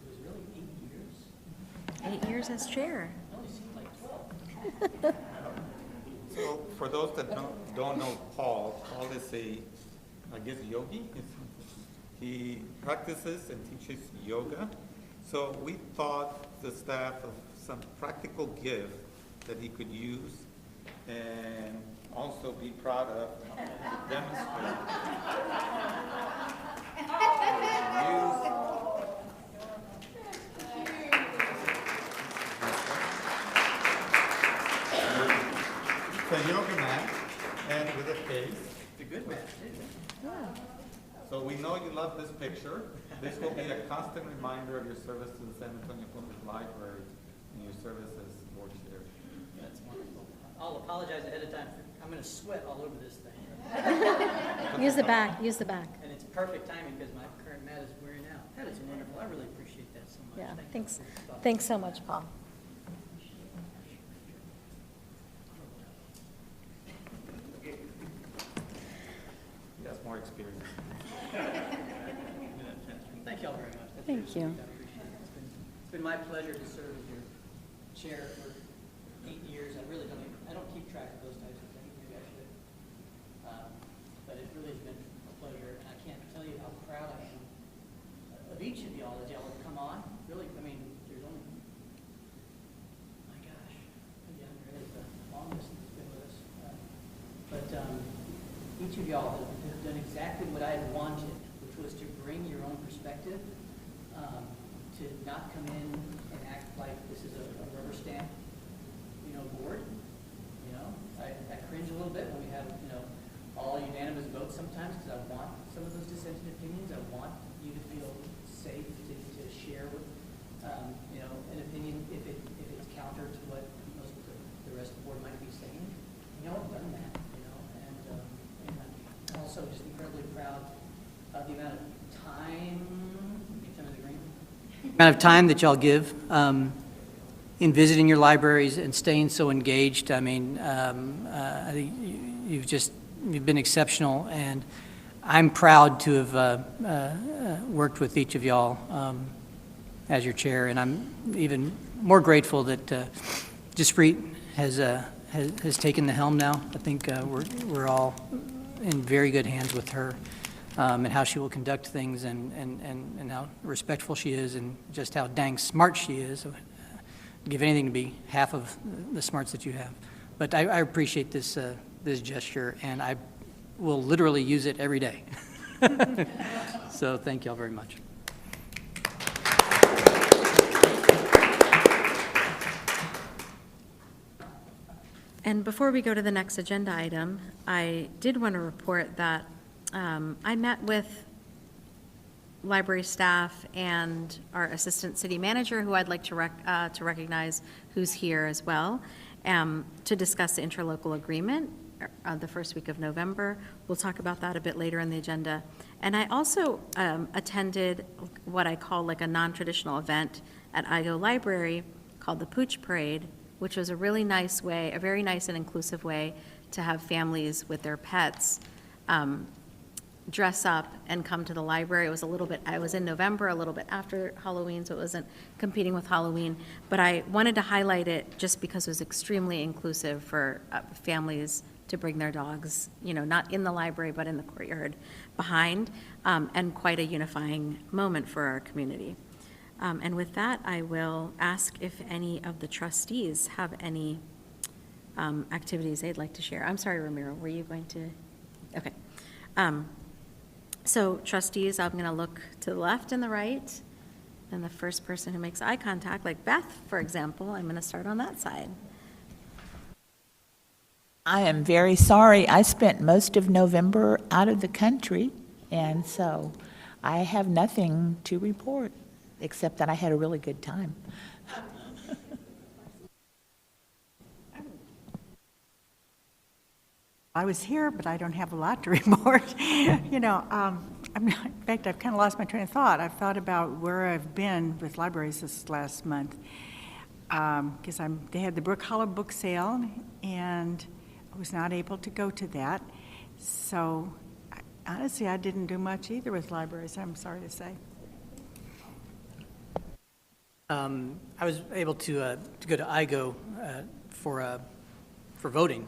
was really 8 years. 8 years as chair. So for those that don't know Paul is I guess, yogi. He practices and teaches yoga. So we thought the staff of some practical gift that he could use and also be proud of and demonstrate. It's a yoga mat and with a case. It's a good mat. So we know you love this picture. This will be a constant reminder of your service to the San Antonio Public Library and your service as board chair. That's wonderful. I'll apologize ahead of time. I'm going to sweat all over this thing. Use the back, use the back. And it's perfect timing because my current mat is wearing out. That is wonderful. I really appreciate that so much. Yeah, Thank you thanks. for your thought. Thanks so much, Paul. He has more experience. Thank you all very much. That's Thank really you. sweet. I appreciate it. It's been my pleasure to serve as your chair for 8 years. I really don't keep track of those types of things. Maybe I should. But it really has been a pleasure, and I can't tell you how proud I am of each of y'all as y'all have come on. Really, I mean, there's only, my gosh, yeah, there is the longest that's been with us. But each of y'all have done exactly what I had wanted, which was to bring your own perspective, to not come in and act like this is a rubber stamp, board. I cringe a little bit when we have, all unanimous votes sometimes, because I want some of those dissenting opinions. I want you to feel safe to share with, an opinion if it's counter to what most of the rest of the board might be saying. Y'all have done that, and I'm also just incredibly proud of the amount of time, amount of time that y'all give in visiting your libraries and staying so engaged. I mean, I think you've been exceptional, and I'm proud to have worked with each of y'all as your chair, and I'm even more grateful that Jaspreet has taken the helm now. I think we're all in very good hands with her. And how she will conduct things, and how respectful she is, and just how dang smart she is. I'd give anything to be half of the smarts that you have. But I appreciate this gesture, and I will literally use it every day. So thank y'all very much. And before we go to the next agenda item, I did want to report that I met with library staff and our assistant city manager, who I'd like to recognize, who's here as well, to discuss the interlocal agreement the first week of November. We'll talk about that a bit later in the agenda. And I also attended what I call like a non-traditional event at IGO Library called the Pooch Parade, which was a really nice way, a very nice and inclusive way to have families with their pets dress up and come to the library. It was I was in November, a little bit after Halloween, so it wasn't competing with Halloween. But I wanted to highlight it just because it was extremely inclusive for families to bring their dogs, not in the library, but in the courtyard behind, and quite a unifying moment for our community. And with that, I will ask if any of the trustees have any activities they'd like to share. I'm sorry, Ramiro, were you going to? Okay. So trustees, I'm going to look to the left and the right, and the first person who makes eye contact, like Beth, for example, I'm going to start on that side. I am very sorry. I spent most of November out of the country, and so I have nothing to report, except that I had a really good time. I was here, but I don't have a lot to report. In fact, I've kind of lost my train of thought. I've thought about where I've been with libraries this last month, because they had the Brook Hollow book sale, and I was not able to go to that. So, honestly, I didn't do much either with libraries, I'm sorry to say. I was able to go to IGO for voting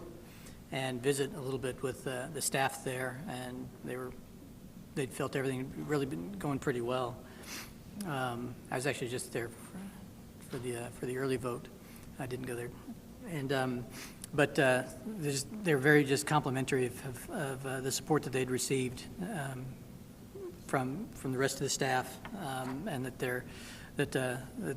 and visit a little bit with the staff there, and they'd felt everything had really been going pretty well. I was actually just there for the early vote. I didn't go there, and but they're very just complimentary of the support that they'd received from the rest of the staff, and that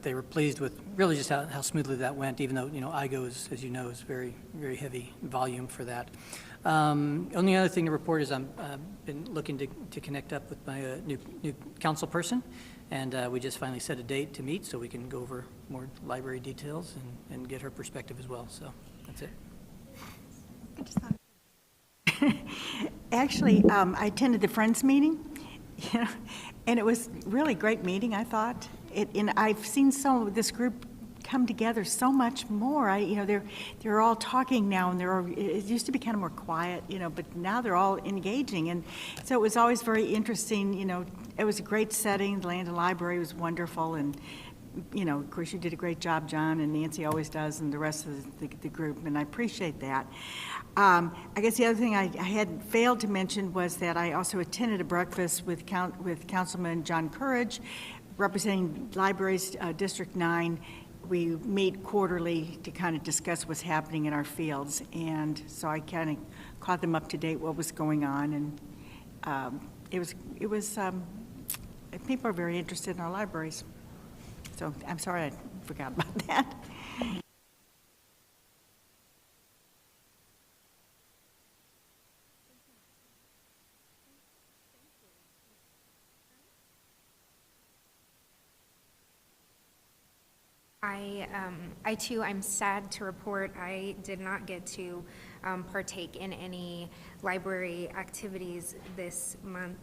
they were pleased with really just how smoothly that went, even though, IGO is, as you know, is very, very heavy volume for that. Only other thing to report is I've been looking to connect up with my new council person, and we just finally set a date to meet so we can go over more library details and get her perspective as well. So that's it. Actually, I attended the Friends meeting, and it was really great meeting, I thought. And I've seen this group come together so much more. They're all talking now, and it used to be kind of more quiet, but now they're all engaging. And so it was always very interesting. It was a great setting. The Landon Library was wonderful, and of course, you did a great job, John, and Nancy always does, and the rest of the group, and I appreciate that. I guess the other thing I had failed to mention was that I also attended a breakfast with Councilman John Courage, representing Libraries District 9. We meet quarterly to kind of discuss what's happening in our fields, and so I kind of caught them up to date what was going on, and it was people are very interested in our libraries. So I'm sorry I forgot about that. I too, I'm sad to report I did not get to partake in any library activities this month,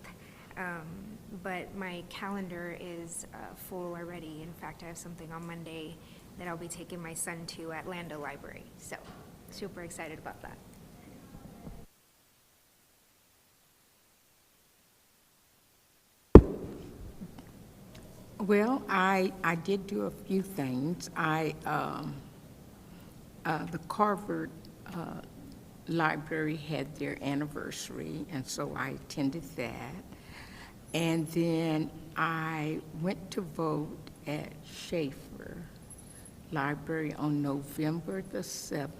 but my calendar is full already. In fact, I have something on Monday that I'll be taking my son to at Lando Library, so super excited about that. Well, I did do a few things. The Carver Library had their anniversary, and so I attended that. And then I went to vote at Schaefer Library on November the 7th.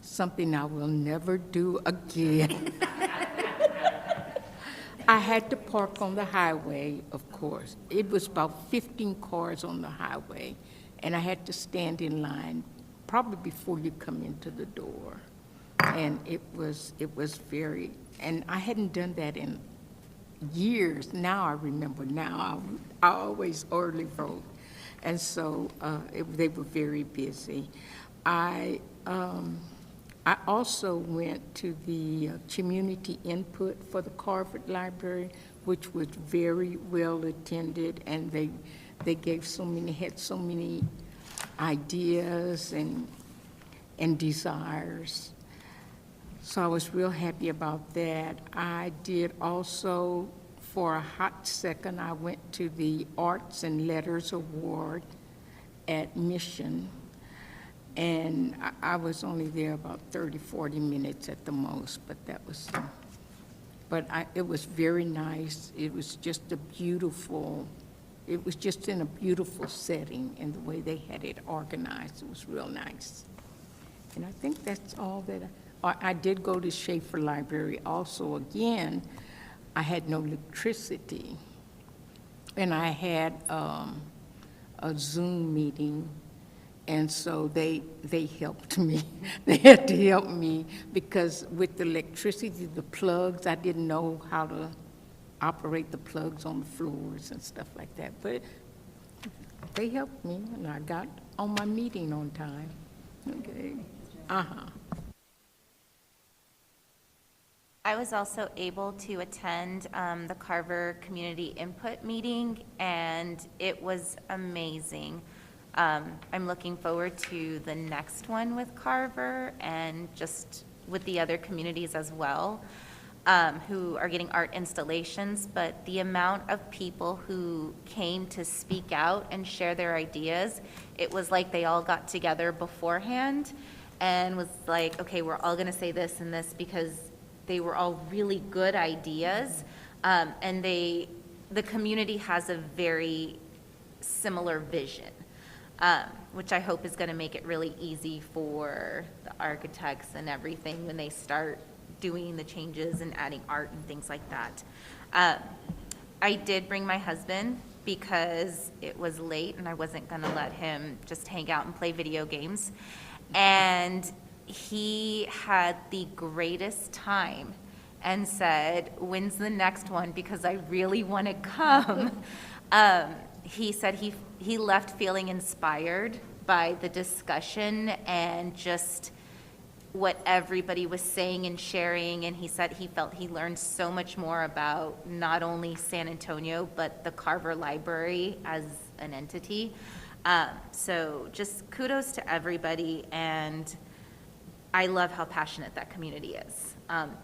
Something I will never do again. I had to park on the highway, of course. It was about 15 cars on the highway, and I had to stand in line probably before you come into the door. And it was very, and I hadn't done that in years. Now I remember, now I always early vote. And so they were very busy. I also went to the community input for the Carver Library, which was very well attended, and they had so many ideas and desires. So I was real happy about that. I did also, for a hot second, I went to the Arts and Letters Award at Mission. And I was only there about 30, 40 minutes at the most, but that was, it was very nice. It was just it was just in a beautiful setting, and the way they had it organized, it was real nice. And I think that's all that I did go to Schaefer Library also. Again, I had no electricity, and I had a Zoom meeting. And so they helped me. They had to help me because with the electricity, the plugs, I didn't know how to operate the plugs on the floors and stuff like that. But they helped me, and I got on my meeting on time. Okay. I was also able to attend the Carver Community Input meeting, and it was amazing. I'm looking forward to the next one with Carver and just with the other communities as well. who are getting art installations, but the amount of people who came to speak out and share their ideas, it was like they all got together beforehand and was like, okay, we're all gonna say this and this, because they were all really good ideas. And the community has a very similar vision, which I hope is gonna make it really easy for the architects and everything when they start doing the changes and adding art and things like that. I did bring my husband because it was late and I wasn't gonna let him just hang out and play video games. And he had the greatest time and said, when's the next one? Because I really wanna come. He said he left feeling inspired by the discussion and just what everybody was saying and sharing, and he said he felt he learned so much more about not only San Antonio, but the Carver Library as an entity. So just kudos to everybody, and I love how passionate that community is.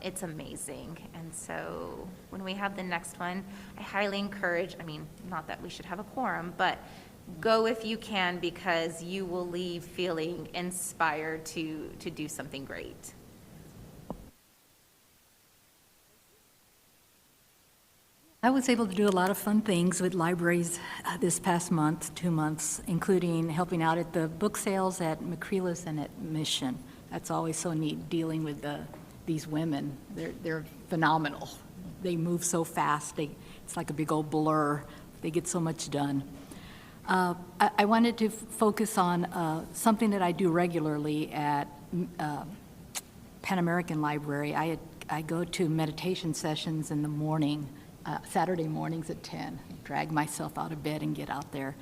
It's amazing, and so when we have the next one, I highly encourage, I mean, not that we should have a quorum, but go if you can, because you will leave feeling inspired to do something great. I was able to do a lot of fun things with libraries this past month, 2 months, including helping out at the book sales at McCreeless and at Mission. That's always so neat, dealing with these women. They're phenomenal. They move so fast. It's like a big old blur. They get so much done. I wanted to focus on something that I do regularly at Pan American Library. I go to meditation sessions in the morning, Saturday mornings at 10. Drag myself out of bed and get out there.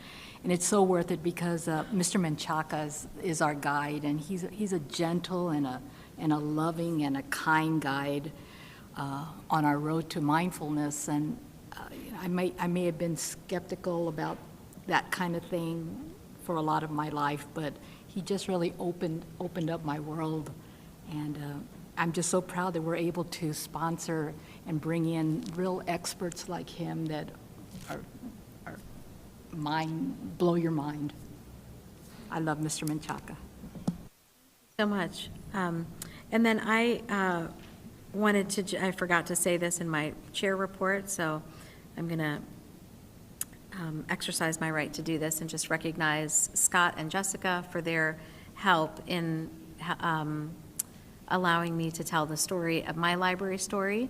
And it's so worth it because Mr. Menchaca is our guide, and he's a gentle and a loving and a kind guide on our road to mindfulness. And I may have been skeptical about that kind of thing for a lot of my life, but he just really opened up my world. And I'm just so proud that we're able to sponsor and bring in real experts like him that are blow your mind. I love Mr. Menchaca. So much. And then I I forgot to say this in my chair report, so I'm gonna exercise my right to do this and just recognize Scott and Jessica for their help in allowing me to tell the story of my library story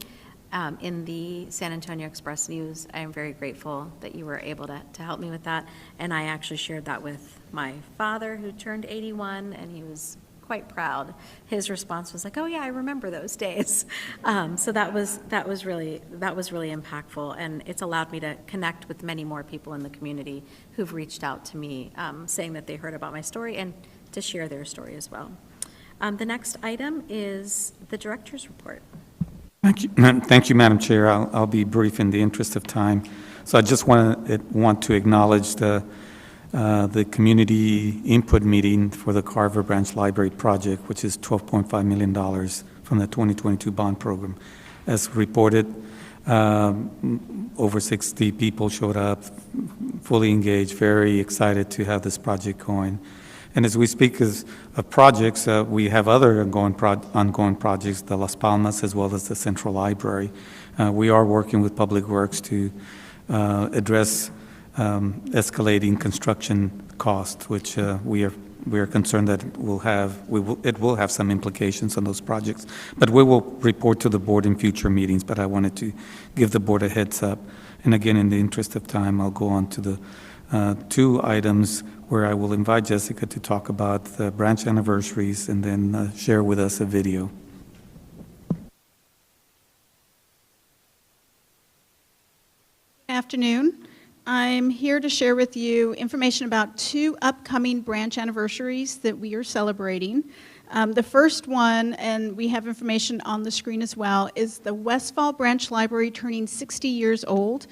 in the San Antonio Express News. I am very grateful that you were able to help me with that. And I actually shared that with my father, who turned 81, and he was quite proud. His response was like, "Oh yeah, I remember those days." So that was really impactful, and it's allowed me to connect with many more people in the community who've reached out to me, saying that they heard about my story and to share their story as well. The next item is the director's report. Thank you, Madam Chair. I'll be brief in the interest of time. So I just want to acknowledge the community input meeting for the Carver Branch Library project, which is $12.5 million from the 2022 bond program. As reported, over 60 people showed up, fully engaged, very excited to have this project going. And as we speak of projects, we have other ongoing projects, the Las Palmas as well as the Central Library. We are working with Public Works to address escalating construction costs, which we are concerned that it will have some implications on those projects. But we will report to the board in future meetings, but I wanted to give the board a heads up. And again, in the interest of time, I'll go on to the two items where I will invite Jessica to talk about the branch anniversaries and then share with us a video. Good afternoon. I'm here to share with you information about two upcoming branch anniversaries that we are celebrating. The first one, and we have information on the screen as well, is the Westfall Branch Library turning 60 years old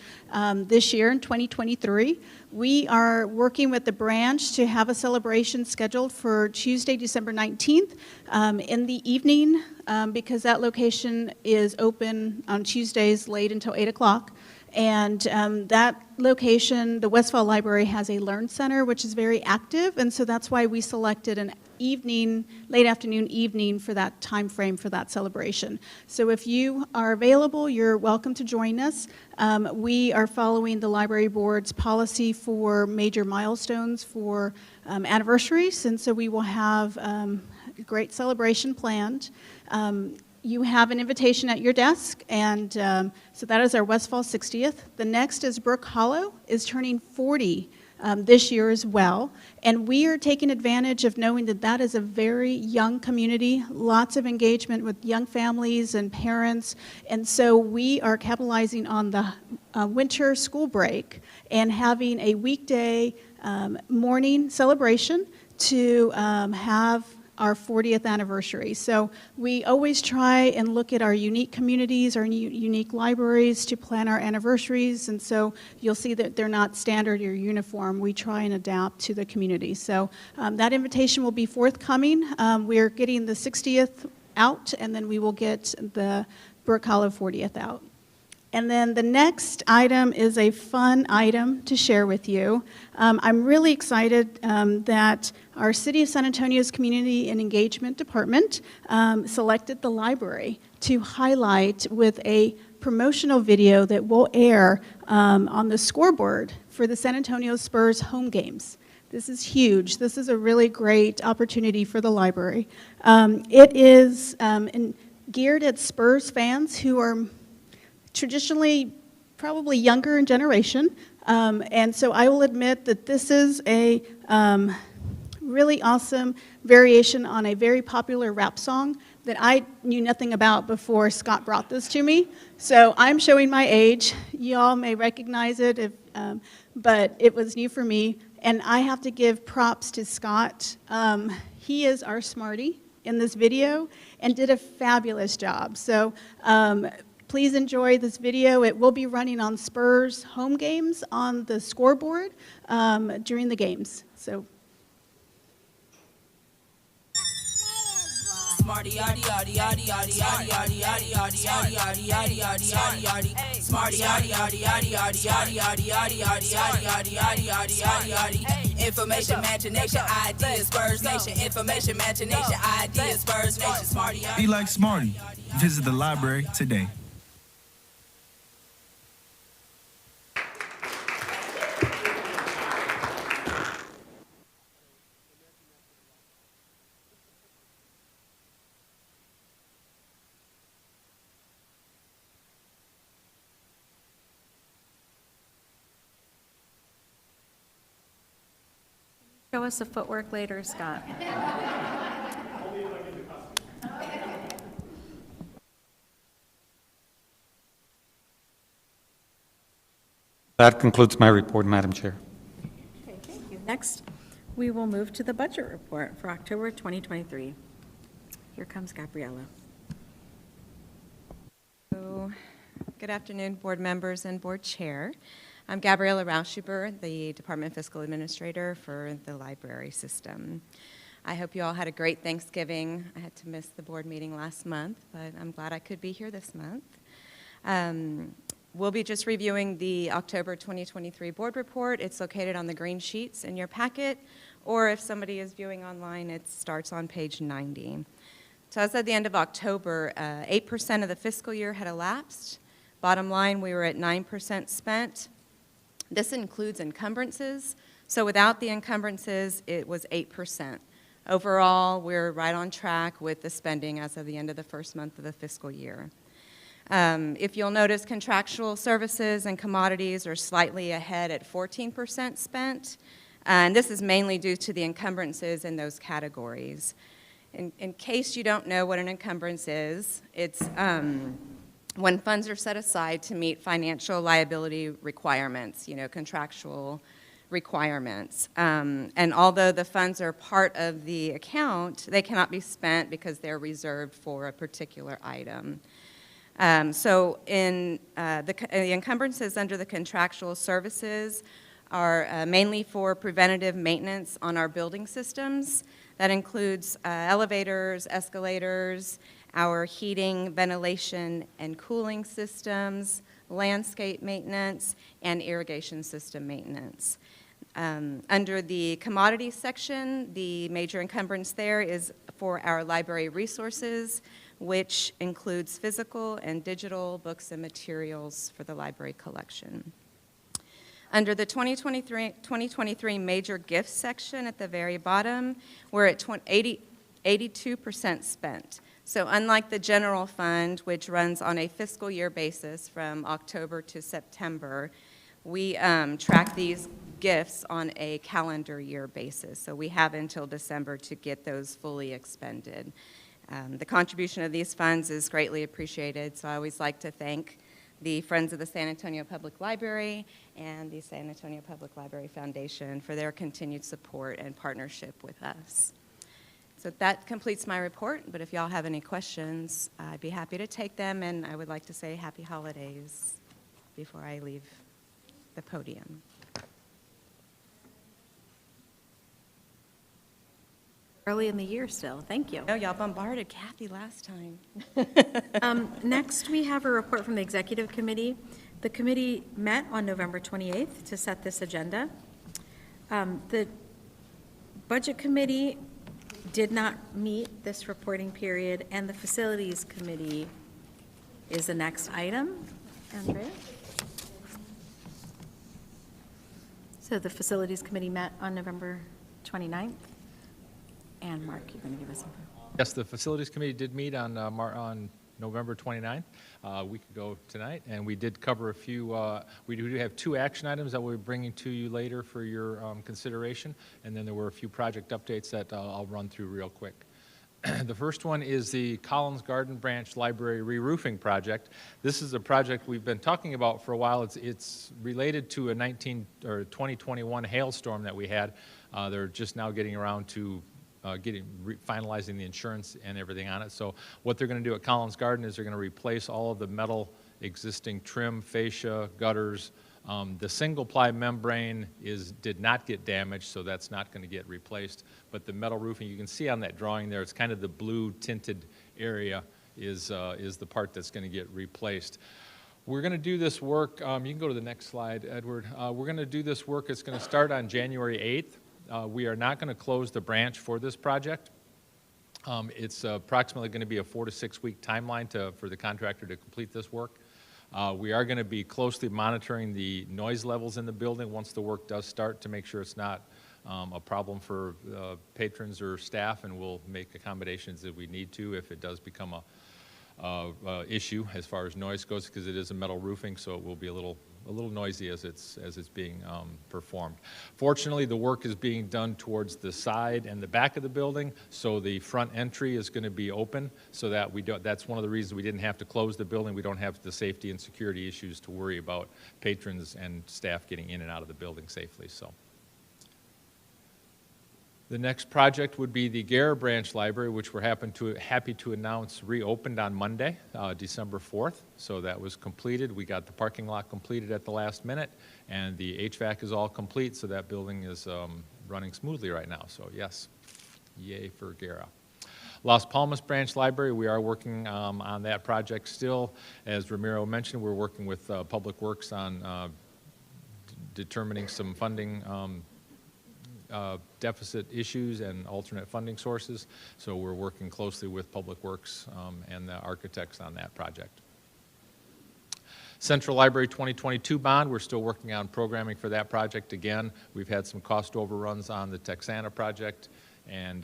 this year in 2023. We are working with the branch to have a celebration scheduled for Tuesday, December 19th in the evening because that location is open on Tuesdays late until 8 o'clock. And that location, the Westfall Library, has a Learn Center, which is very active, and so that's why we selected an evening, late afternoon evening for that time frame for that celebration. So if you are available, you're welcome to join us. We are following the library board's policy for major milestones for anniversaries, and so we will have a great celebration planned. You have an invitation at your desk, and so that is our Westfall 60th. The next is Brook Hollow is turning 40 this year as well, and we are taking advantage of knowing that that is a very young community, lots of engagement with young families and parents, and so we are capitalizing on the winter school break and having a weekday morning celebration to have our 40th anniversary. So we always try and look at our unique communities, our unique libraries to plan our anniversaries, and so you'll see that they're not standard or uniform. We try and adapt to the community. So that invitation will be forthcoming. We're getting the 60th out, and then we will get the Brook Hollow 40th out. And then the next item is a fun item to share with you. I'm really excited that our City of San Antonio's Community and Engagement Department selected the library to highlight with a promotional video that will air on the scoreboard for the San Antonio Spurs home games. This is huge. This is a really great opportunity for the library. It is geared at Spurs fans who are traditionally probably younger in generation, and so I will admit that this is a really awesome variation on a very popular rap song that I knew nothing about before Scott brought this to me. So I'm showing my age. Y'all may recognize it, but it was new for me, and I have to give props to Scott. He is our smarty in this video and did a fabulous job. So please enjoy this video. It will be running on Spurs home games on the scoreboard during the games. So. Smarty yaddy yaddy yaddy yaddy yaddy yaddy yaddy yaddy yaddy yaddy yaddy yaddy yaddy Smarty yaddy yaddy yaddy yaddy yaddy yaddy yaddy yaddy yaddy yaddy yaddy yaddy yaddy Information, imagination, ideas, Spurs Nation. Information, imagination, ideas, Spurs Nation. Smarty yaddy. Be like Smarty. Visit the library today. Show us the footwork later, Scott. That concludes my report, Madam Chair. Okay, thank you. Next, we will move to the budget report for October 2023. Here comes Gabriela. Good afternoon, board members and board chair. I'm Gabriela Rauschuber, the Department Fiscal Administrator for the library system. I hope you all had a great Thanksgiving. I had to miss the board meeting last month, but I'm glad I could be here this month. We'll be just reviewing the October 2023 board report. It's located on the green sheets in your packet, or if somebody is viewing online, it starts on page 90. So as at the end of October, 8% of the fiscal year had elapsed. Bottom line, we were at 9% spent. This includes encumbrances. So without the encumbrances, it was 8%. Overall, we're right on track with the spending as of the end of the first month of the fiscal year. If you'll notice, contractual services and commodities are slightly ahead at 14% spent, and this is mainly due to the encumbrances in those categories. In case you don't know what an encumbrance is, it's when funds are set aside to meet financial liability requirements, contractual requirements. And although the funds are part of the account, they cannot be spent because they're reserved for a particular item. So in the encumbrances under the contractual services are mainly for preventative maintenance on our building systems. That includes elevators, escalators, our heating, ventilation, and cooling systems, landscape maintenance, and irrigation system maintenance. Under the commodities section, the major encumbrance there is for our library resources, which includes physical and digital books and materials for the library collection. Under the 2023 major gifts section at the very bottom, we're at 82% spent. So unlike the general fund, which runs on a fiscal year basis from October to September, we track these gifts on a calendar year basis. So we have until December to get those fully expended. The contribution of these funds is greatly appreciated, so I always like to thank the Friends of the San Antonio Public Library and the San Antonio Public Library Foundation for their continued support and partnership with us. So that completes my report, but if y'all have any questions, I'd be happy to take them, and I would like to say happy holidays before I leave the podium. Early in the year still, thank you. Oh, y'all bombarded Kathy last time. Next, we have a report from the Executive Committee. The committee met on November 28th to set this agenda. The Budget Committee did not meet this reporting period, and the Facilities Committee is the next item. Andrea? So the Facilities Committee met on November 29th. And Mark, you're going to give us info. Yes, the Facilities Committee did meet on November 29th, a week ago tonight, and we did cover a few, we do have 2 action items that we'll be bringing to you later for your consideration, and then there were a few project updates that I'll run through real quick. The first one is the Collins Garden Branch Library re-roofing project. This is a project we've been talking about for a while. It's related to a 2021 hailstorm that we had. They're just now getting around to finalizing the insurance and everything on it. So what they're going to do at Collins Garden is they're going to replace all of the metal existing trim, fascia, gutters. The single-ply membrane did not get damaged, so that's not going to get replaced. But the metal roofing, you can see on that drawing there, it's kind of the blue tinted area is the part that's going to get replaced. We're going to do this work, you can go to the next slide, Edward. We're going to do this work, it's going to start on January 8th. We are not going to close the branch for this project. It's approximately going to be a 4 to 6 week timeline for the contractor to complete this work. We are going to be closely monitoring the noise levels in the building once the work does start to make sure it's not a problem for patrons or staff, and we'll make accommodations if we need to if it does become a issue as far as noise goes, because it is a metal roofing, so it will be a little noisy as it's being performed. Fortunately, the work is being done towards the side and the back of the building, so the front entry is going to be open, so that that's one of the reasons we didn't have to close the building. We don't have the safety and security issues to worry about patrons and staff getting in and out of the building safely. So. The next project would be the Guerra Branch Library, which we're happy to announce reopened on Monday, December 4th. So that was completed. We got the parking lot completed at the last minute, and the HVAC is all complete, so that building is running smoothly right now. So yes, yay for Guerra. Las Palmas Branch Library, we are working on that project still. As Ramiro mentioned, we're working with Public Works on determining some funding deficit issues and alternate funding sources. So we're working closely with Public Works and the architects on that project. Central Library 2022 bond, we're still working on programming for that project again. We've had some cost overruns on the Texana project, and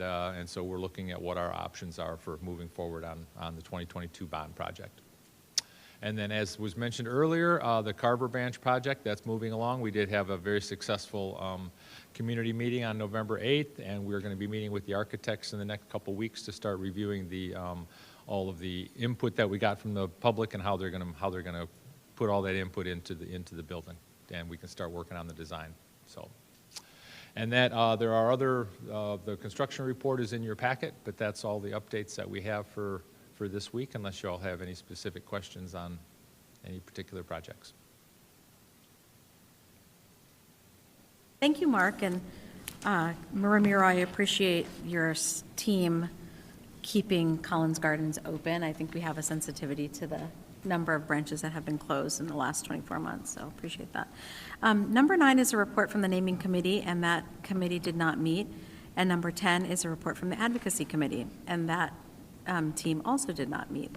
so we're looking at what our options are for moving forward on the 2022 bond project. And then, as was mentioned earlier, the Carver Branch project, that's moving along. We did have a very successful community meeting on November 8th, and we're going to be meeting with the architects in the next couple weeks to start reviewing all of the input that we got from the public and how they're going to put all that input into the building, and we can start working on the design. So And that there are other, the construction report is in your packet, but that's all the updates that we have for this week, unless you all have any specific questions on any particular projects. Thank you, Mark, and Ramiro, I appreciate your team keeping Collins Gardens open. I think we have a sensitivity to the number of branches that have been closed in the last 24 months, so appreciate that. Number 9 is a report from the naming committee, and that committee did not meet. And number 10 is a report from the advocacy committee, and that team also did not meet.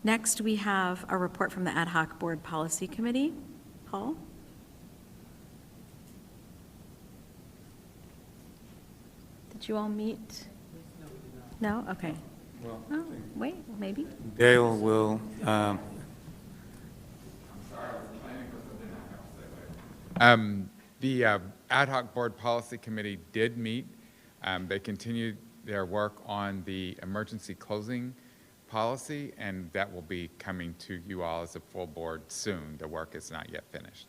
Next, we have a report from the ad hoc board policy committee. Paul? Did you all meet? No? Okay. Well, Oh, wait, maybe? Dale will, The ad hoc board policy committee did meet. They continued their work on the emergency closing policy, and that will be coming to you all as a full board soon. The work is not yet finished.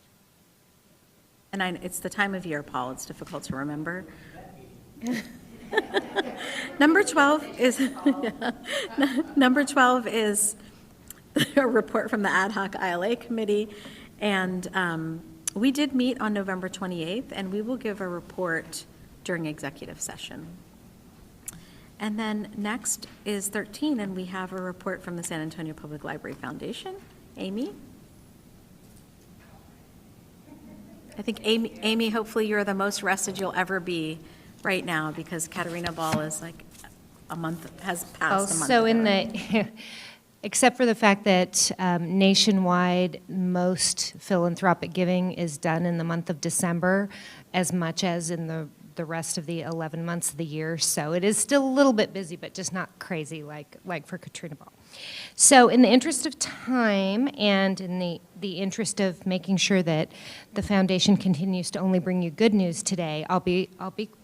And it's the time of year, Paul, it's difficult to remember. Number 12 is, number 12 is a report from the ad hoc ILA committee, and we did meet on November 28th, and we will give a report during executive session. And then next is 13, and we have a report from the San Antonio Public Library Foundation. Amy? I think Amy, hopefully you're the most rested you'll ever be right now, because Katerina Ball is like a month, has passed a month So ago, in right? the, except for the fact that nationwide, most philanthropic giving is done in the month of December, as much as in the rest of the 11 months of the year. So it is still a little bit busy, but just not crazy like for Katrina Ball. So in the interest of time and in the interest of making sure that the foundation continues to only bring you good news today, I'll be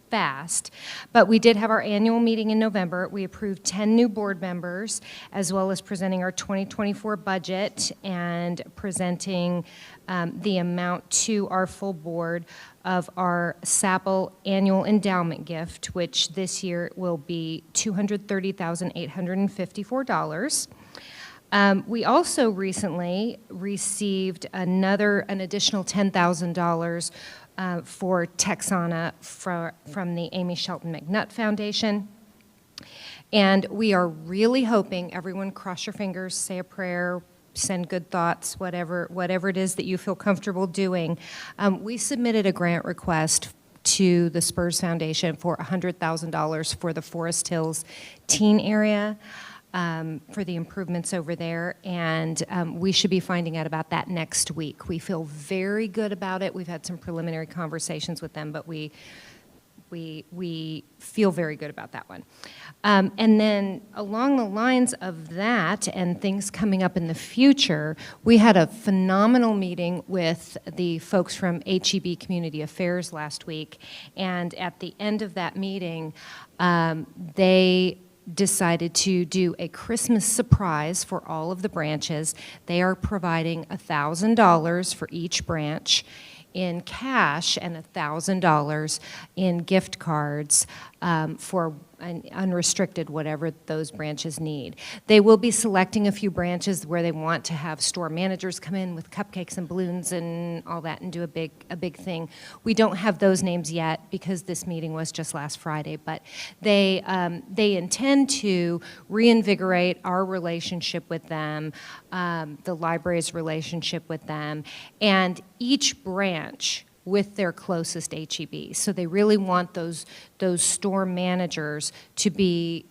fast. But we did have our annual meeting in November. We approved 10 new board members, as well as presenting our 2024 budget and presenting the amount to our full board of our SAPL annual endowment gift, which this year will be $230,854. We also recently received an additional $10,000 for Texana from the Amy Shelton McNutt Foundation. And we are really hoping, everyone cross your fingers, say a prayer, send good thoughts, whatever it is that you feel comfortable doing. We submitted a grant request to the Spurs Foundation for $100,000 for the Forest Hills teen area, for the improvements over there, and we should be finding out about that next week. We feel very good about it. We've had some preliminary conversations with them, but we feel very good about that one. And then along the lines of that and things coming up in the future, we had a phenomenal meeting with the folks from HEB Community Affairs last week, and at the end of that meeting, they decided to do a Christmas surprise for all of the branches. They are providing $1,000 for each branch in cash and $1,000 in gift cards for unrestricted, whatever those branches need. They will be selecting a few branches where they want to have store managers come in with cupcakes and balloons and all that and do a big thing. We don't have those names yet because this meeting was just last Friday, but they intend to reinvigorate our relationship with them, the library's relationship with them, and each branch with their closest HEB. So they really want those store managers to be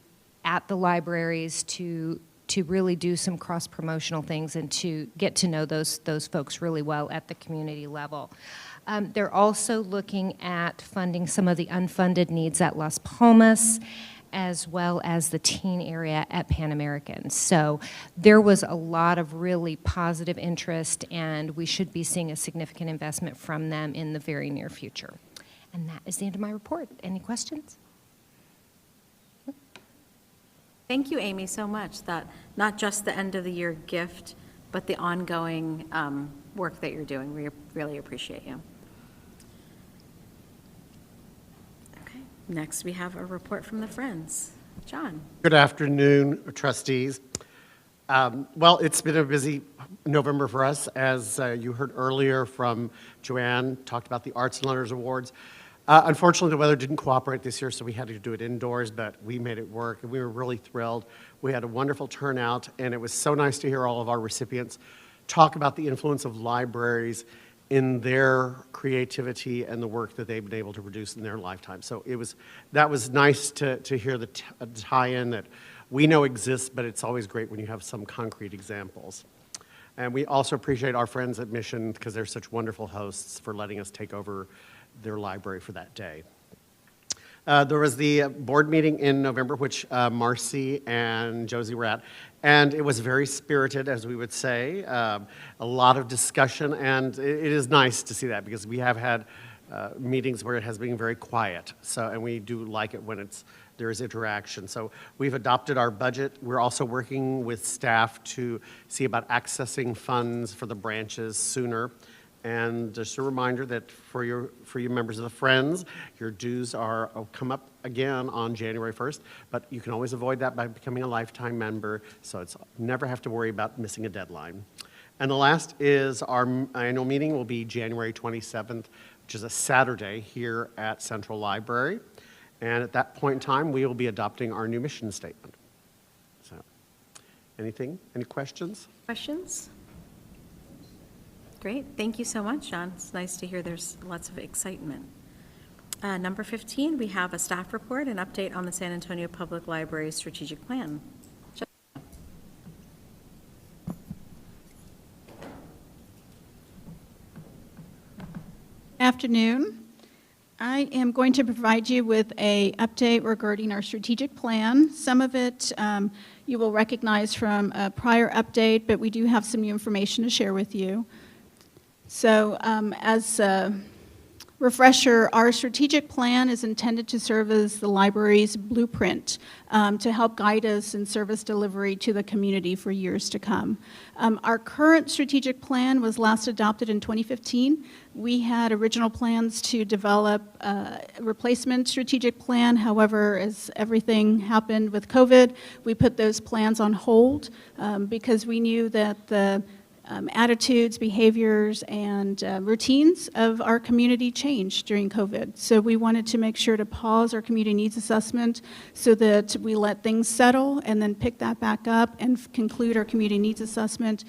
at the libraries to really do some cross-promotional things and to get to know those folks really well at the community level. They're also looking at funding some of the unfunded needs at Las Palmas, as well as the teen area at Pan American. So there was a lot of really positive interest, and we should be seeing a significant investment from them in the very near future. And that is the end of my report. Any questions? Thank you, Amy, so much. That not just the end of the year gift, but the ongoing work that you're doing. We really appreciate you. Next, we have a report from the Friends. John. Good afternoon, trustees. Well, it's been a busy November for us. As you heard earlier from Joanne, talked about the Arts and Letters Awards. Unfortunately, the weather didn't cooperate this year, so we had to do it indoors, but we made it work, and we were really thrilled. We had a wonderful turnout, and it was so nice to hear all of our recipients talk about the influence of libraries in their creativity and the work that they've been able to produce in their lifetime. So that was nice to hear the tie-in that we know exists, but it's always great when you have some concrete examples. And we also appreciate our friends at Mission, because they're such wonderful hosts, for letting us take over their library for that day. There was the board meeting in November, which Marcy and Josie were at, and it was very spirited, as we would say. A lot of discussion, and it is nice to see that, because we have had meetings where it has been very quiet. And we do like it when there is interaction. So we've adopted our budget. We're also working with staff to see about accessing funds for the branches sooner. And just a reminder that for you members of the Friends, your dues come up again on January 1st, but you can always avoid that by becoming a lifetime member, so never have to worry about missing a deadline. And the last is our annual meeting will be January 27th, which is a Saturday here at Central Library. And at that point in time, we will be adopting our new mission statement. So, any questions? Questions? Great, thank you so much, John. It's nice to hear there's lots of excitement. Number 15, we have a staff report, an update on the San Antonio Public Library strategic plan. Afternoon. I am going to provide you with an update regarding our strategic plan. Some of it you will recognize from a prior update, but we do have some new information to share with you. So as a refresher, our strategic plan is intended to serve as the library's blueprint to help guide us in service delivery to the community for years to come. Our current strategic plan was last adopted in 2015. We had original plans to develop a replacement strategic plan. However, as everything happened with COVID, we put those plans on hold because we knew that the attitudes, behaviors, and routines of our community changed during COVID. So we wanted to make sure to pause our community needs assessment so that we let things settle and then pick that back up and conclude our community needs assessment,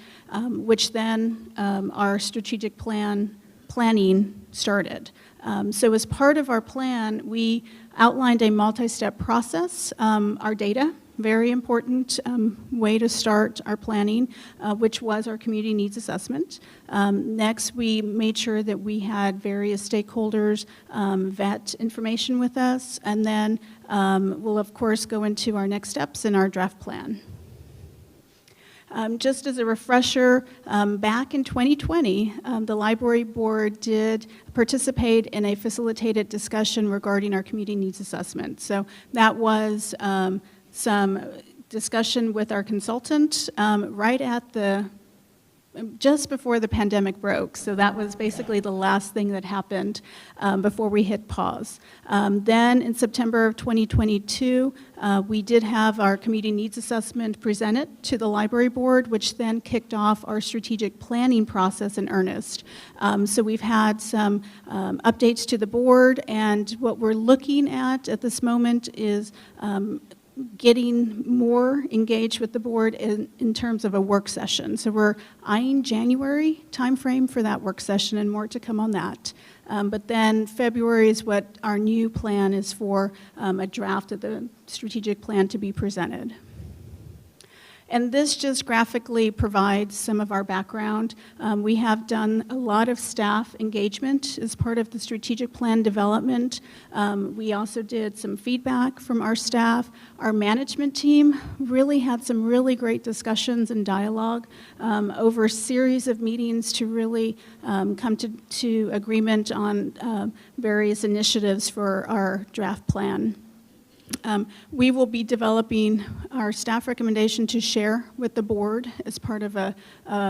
which then our strategic planning started. So as part of our plan, we outlined a multi-step process, our data, very important way to start our planning, which was our community needs assessment. Next, we made sure that we had various stakeholders vet information with us, and then we'll of course go into our next steps in our draft plan. Just as a refresher, back in 2020, the library board did participate in a facilitated discussion regarding our community needs assessment. So that was some discussion with our consultant right at just before the pandemic broke. So that was basically the last thing that happened before we hit pause. Then in September of 2022, we did have our community needs assessment presented to the library board, which then kicked off our strategic planning process in earnest. So we've had some updates to the board, and what we're looking at this moment is getting more engaged with the board in terms of a work session. So we're eyeing January timeframe for that work session, and more to come on that. But then February is what our new plan is for, a draft of the strategic plan to be presented. And this just graphically provides some of our background. We have done a lot of staff engagement as part of the strategic plan development. We also did some feedback from our staff. Our management team really had some really great discussions and dialogue over a series of meetings to really come to agreement on various initiatives for our draft plan. We will be developing our staff recommendation to share with the board as part of a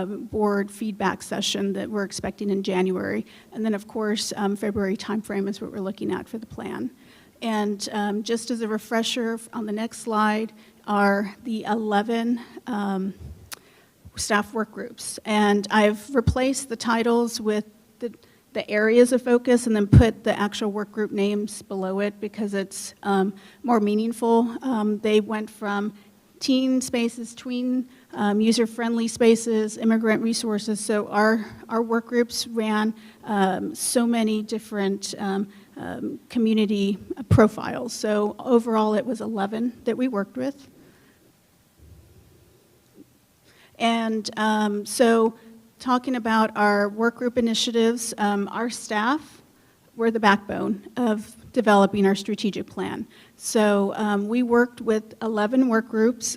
board feedback session that we're expecting in January. And then, of course, February timeframe is what we're looking at for the plan. And just as a refresher, on the next slide are the 11 staff work groups. And I've replaced the titles with the areas of focus and then put the actual work group names below it because it's more meaningful. They went from teen spaces, tween, user-friendly spaces, immigrant resources. So our work groups ran so many different community profiles. So overall, it was 11 that we worked with. And so talking about our work group initiatives, our staff were the backbone of developing our strategic plan. So we worked with 11 work groups.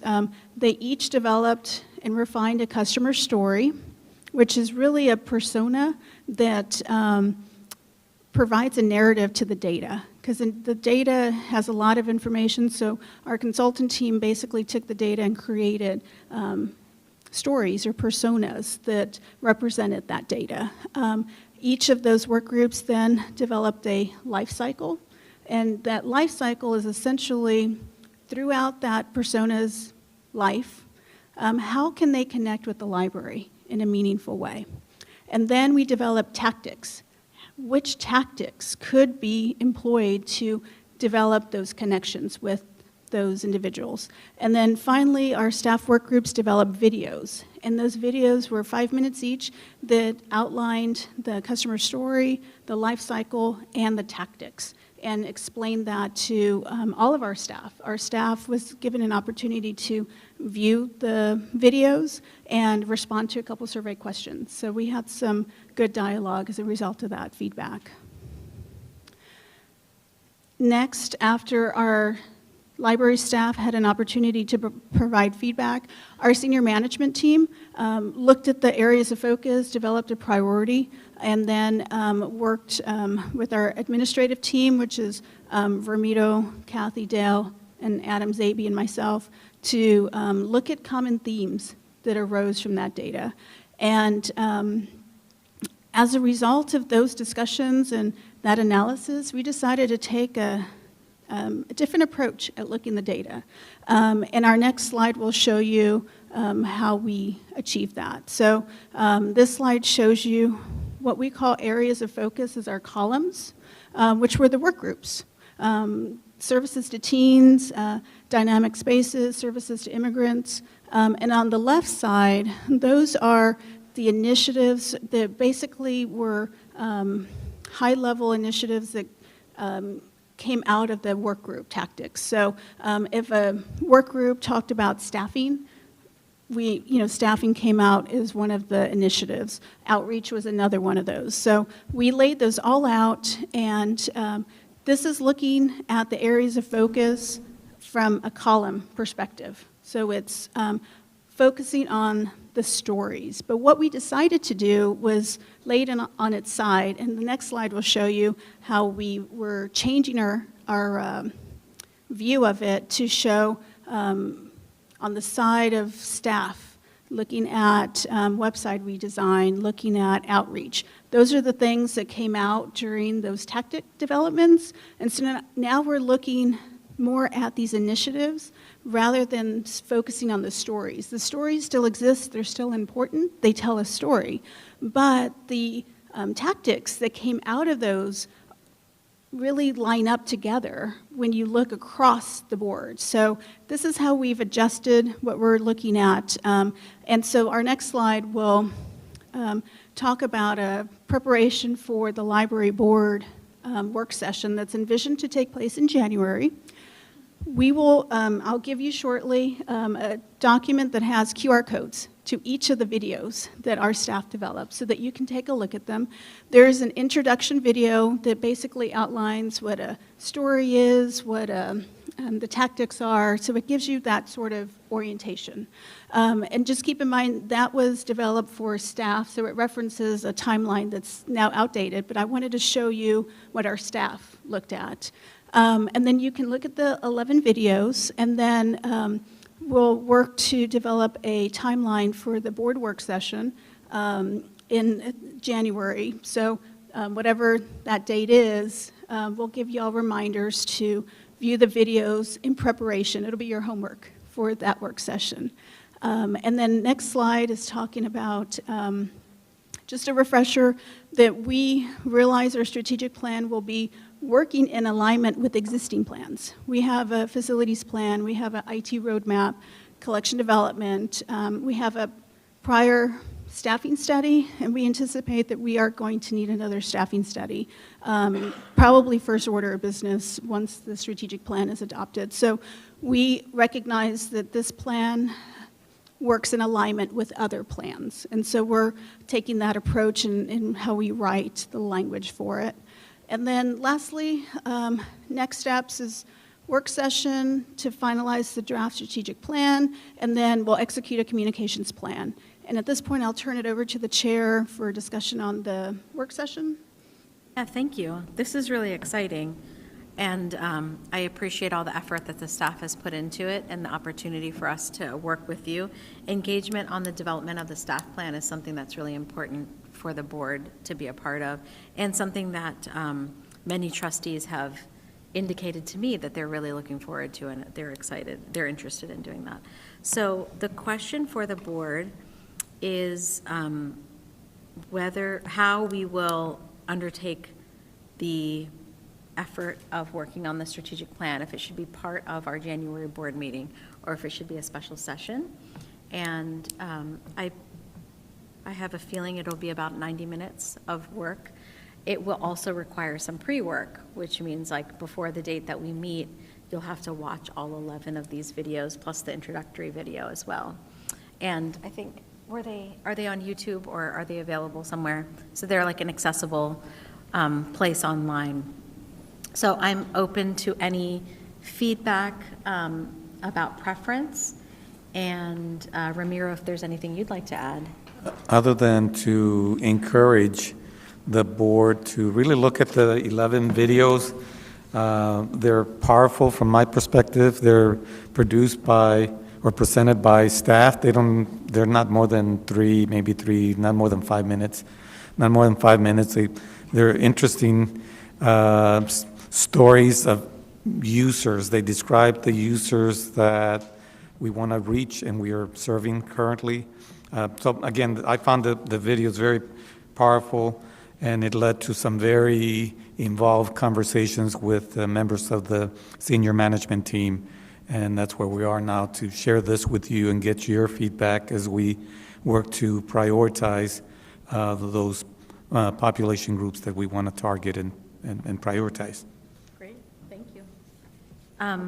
They each developed and refined a customer story, which is really a persona that provides a narrative to the data, because the data has a lot of information. So our consultant team basically took the data and created stories or personas that represented that data. Each of those work groups then developed a life cycle, and that life cycle is essentially throughout that persona's life, how can they connect with the library in a meaningful way? And then we developed tactics. Which tactics could be employed to develop those connections with those individuals? And then finally, our staff work groups developed videos. And those videos were 5 minutes each that outlined the customer story, the life cycle, and the tactics, and explained that to all of our staff. Our staff was given an opportunity to view the videos and respond to a couple survey questions. So we had some good dialogue as a result of that feedback. Next, after our library staff had an opportunity to provide feedback, our senior management team looked at the areas of focus, developed a priority, and then worked with our administrative team, which is Vermito, Kathy, Dale, and Adam Zaby and myself, to look at common themes that arose from that data. And as a result of those discussions and that analysis, we decided to take a different approach at looking at the data. And our next slide will show you how we achieved that. So this slide shows you what we call areas of focus as our columns, which were the work groups. Services to teens, dynamic spaces, services to immigrants. And on the left side, those are the initiatives that basically were high-level initiatives that came out of the work group tactics. So if a work group talked about staffing, staffing came out as one of the initiatives. Outreach was another one of those. So we laid those all out, and this is looking at the areas of focus from a column perspective. So it's focusing on the stories. But what we decided to do was lay it on its side, and the next slide will show you how we were changing our view of it to show on the side of staff, looking at website redesign, looking at outreach. Those are the things that came out during those tactic developments. And so now we're looking more at these initiatives rather than focusing on the stories. The stories still exist, they're still important, they tell a story. But the tactics that came out of those really line up together when you look across the board. So this is how we've adjusted what we're looking at. And so our next slide will talk about a preparation for the library board work session that's envisioned to take place in January. We will, I'll give you shortly a document that has QR codes to each of the videos that our staff developed so that you can take a look at them. There's an introduction video that basically outlines what a story is, what the tactics are, so it gives you that sort of orientation. And just keep in mind, that was developed for staff, so it references a timeline that's now outdated, but I wanted to show you what our staff looked at. And then you can look at the 11 videos, and then we'll work to develop a timeline for the board work session in January. So whatever that date is, we'll give you all reminders to view the videos in preparation. It'll be your homework for that work session. And then next slide is talking about just a refresher that we realize our strategic plan will be working in alignment with existing plans. We have a facilities plan, we have an IT roadmap, collection development, we have a prior staffing study, and we anticipate that we are going to need another staffing study, probably first order of business once the strategic plan is adopted. So we recognize that this plan works in alignment with other plans. And so we're taking that approach in how we write the language for it. And then lastly, next steps is work session to finalize the draft strategic plan, and then we'll execute a communications plan. And at this point, I'll turn it over to the chair for a discussion on the work session. Yeah, thank you. This is really exciting. And I appreciate all the effort that the staff has put into it and the opportunity for us to work with you. Engagement on the development of the staff plan is something that's really important for the board to be a part of, and something that many trustees have indicated to me that they're really looking forward to, and they're excited, they're interested in doing that. So the question for the board is how we will undertake the effort of working on the strategic plan, if it should be part of our January board meeting or if it should be a special session. And I have a feeling it'll be about 90 minutes of work. It will also require some pre-work, which means like before the date that we meet, you'll have to watch all 11 of these videos plus the introductory video as well. And I think, are they on YouTube or are they available somewhere? So they're like an accessible place online. So I'm open to any feedback about preference. And Ramiro, if there's anything you'd like to add. Other than to encourage the board to really look at the 11 videos. They're powerful from my perspective. They're produced by or presented by staff. They're not more than not more than 5 minutes. Not more than 5 minutes. They're interesting stories of users. They describe the users that we want to reach and we are serving currently. So again, I found the videos very powerful, and it led to some very involved conversations with members of the senior management team. And that's where we are now, to share this with you and get your feedback as we work to prioritize those population groups that we want to target and prioritize. Great, thank you.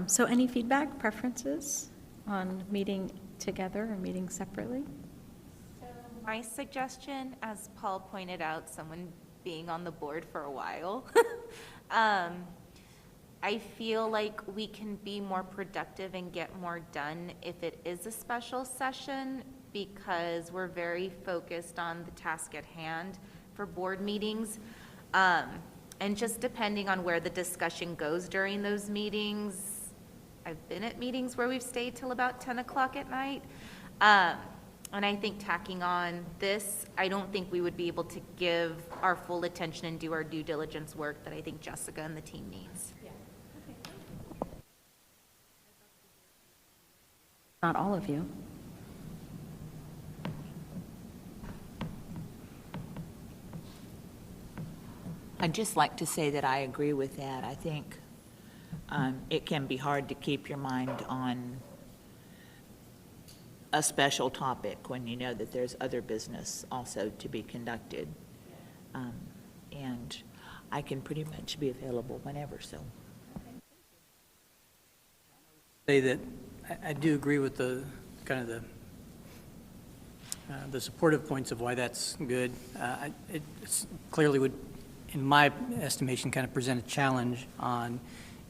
So any feedback, preferences on meeting together or meeting separately? So my suggestion, as Paul pointed out, someone being on the board for a while, I feel like we can be more productive and get more done if it is a special session, because we're very focused on the task at hand for board meetings. And just depending on where the discussion goes during those meetings, I've been at meetings where we've stayed till about 10 o'clock at night. And I think tacking on this, I don't think we would be able to give our full attention and do our due diligence work that I think Jessica and the team needs. Not all of you. I'd just like to say that I agree with that. I think it can be hard to keep your mind on a special topic when you know that there's other business also to be conducted. And I can pretty much be available whenever, so. Say that I do agree with the kind of the supportive points of why that's good. It clearly would, in my estimation, kind of present a challenge on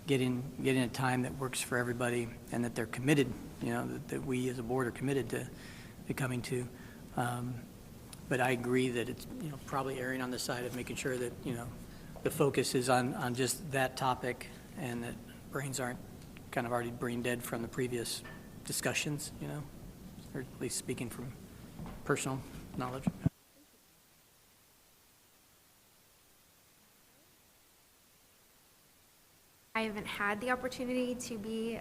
getting a time that works for everybody and that they're committed, that we as a board are committed to coming to. But I agree that it's, probably erring on the side of making sure that, the focus is on just that topic, and that brains aren't kind of already brain dead from the previous discussions, or at least speaking from personal knowledge. I haven't had the opportunity to be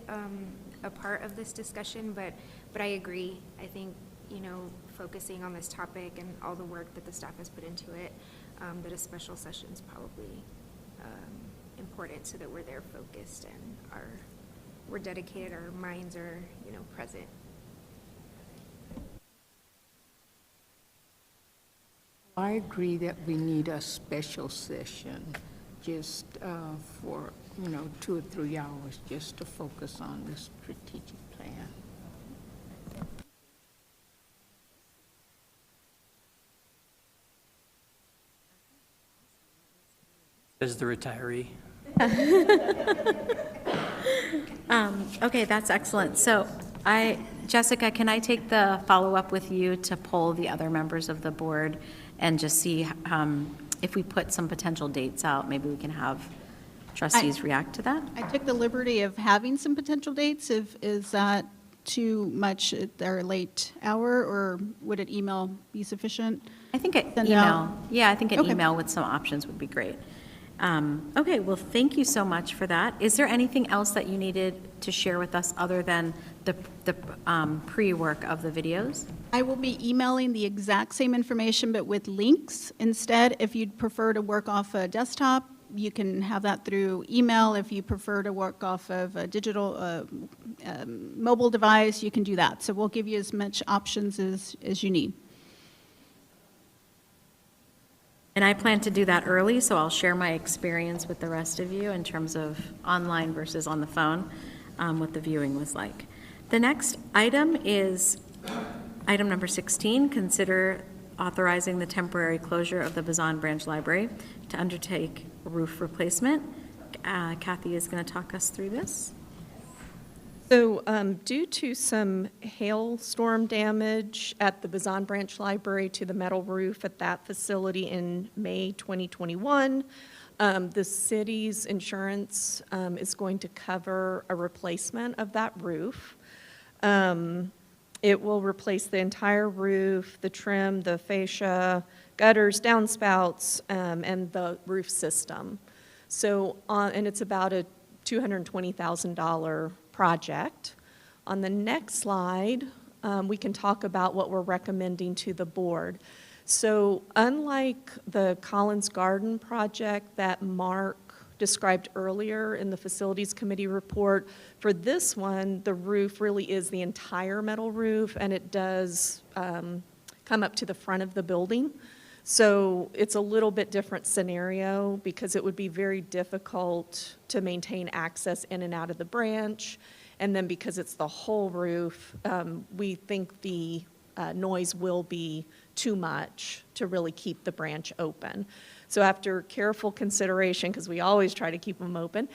a part of this discussion, but I agree. I think, you know, focusing on this topic and all the work that the staff has put into it, that a special session is probably important so that we're there focused and we're dedicated, our minds are, you know, present. I agree that we need a special session just for, you know, 2 or 3 hours just to focus on the strategic plan. As the retiree. Okay, that's excellent. So Jessica, can I take the follow-up with you to poll the other members of the board and just see if we put some potential dates out, maybe we can have trustees react to that? I took the liberty of having some potential dates. Is that too much at our late hour, or would an email be sufficient? I think an Send email. out? Yeah, I think an Okay. email with some options would be great. Okay, well, thank you so much for that. Is there anything else that you needed to share with us other than the pre-work of the videos? I will be emailing the exact same information, but with links instead. If you'd prefer to work off a desktop, you can have that through email. If you prefer to work off of a digital mobile device, you can do that. So we'll give you as much options as you need. And I plan to do that early, so I'll share my experience with the rest of you in terms of online versus on the phone, what the viewing was like. The next item is item number 16, consider authorizing the temporary closure of the Bazan Branch Library to undertake roof replacement. Kathy is going to talk us through this. So due to some hailstorm damage at the Bazan Branch Library to the metal roof at that facility in May 2021, the city's insurance is going to cover a replacement of that roof. It will replace the entire roof, the trim, the fascia, gutters, downspouts, and the roof system. So, and it's about a $220,000 project. On the next slide, we can talk about what we're recommending to the board. So unlike the Collins Garden project that Mark described earlier in the Facilities Committee report, for this one, the roof really is the entire metal roof, and it does come up to the front of the building. So it's a little bit different scenario because it would be very difficult to maintain access in and out of the branch. And then because it's the whole roof, we think the noise will be too much to really keep the branch open. So after careful consideration, because we always try to keep them open,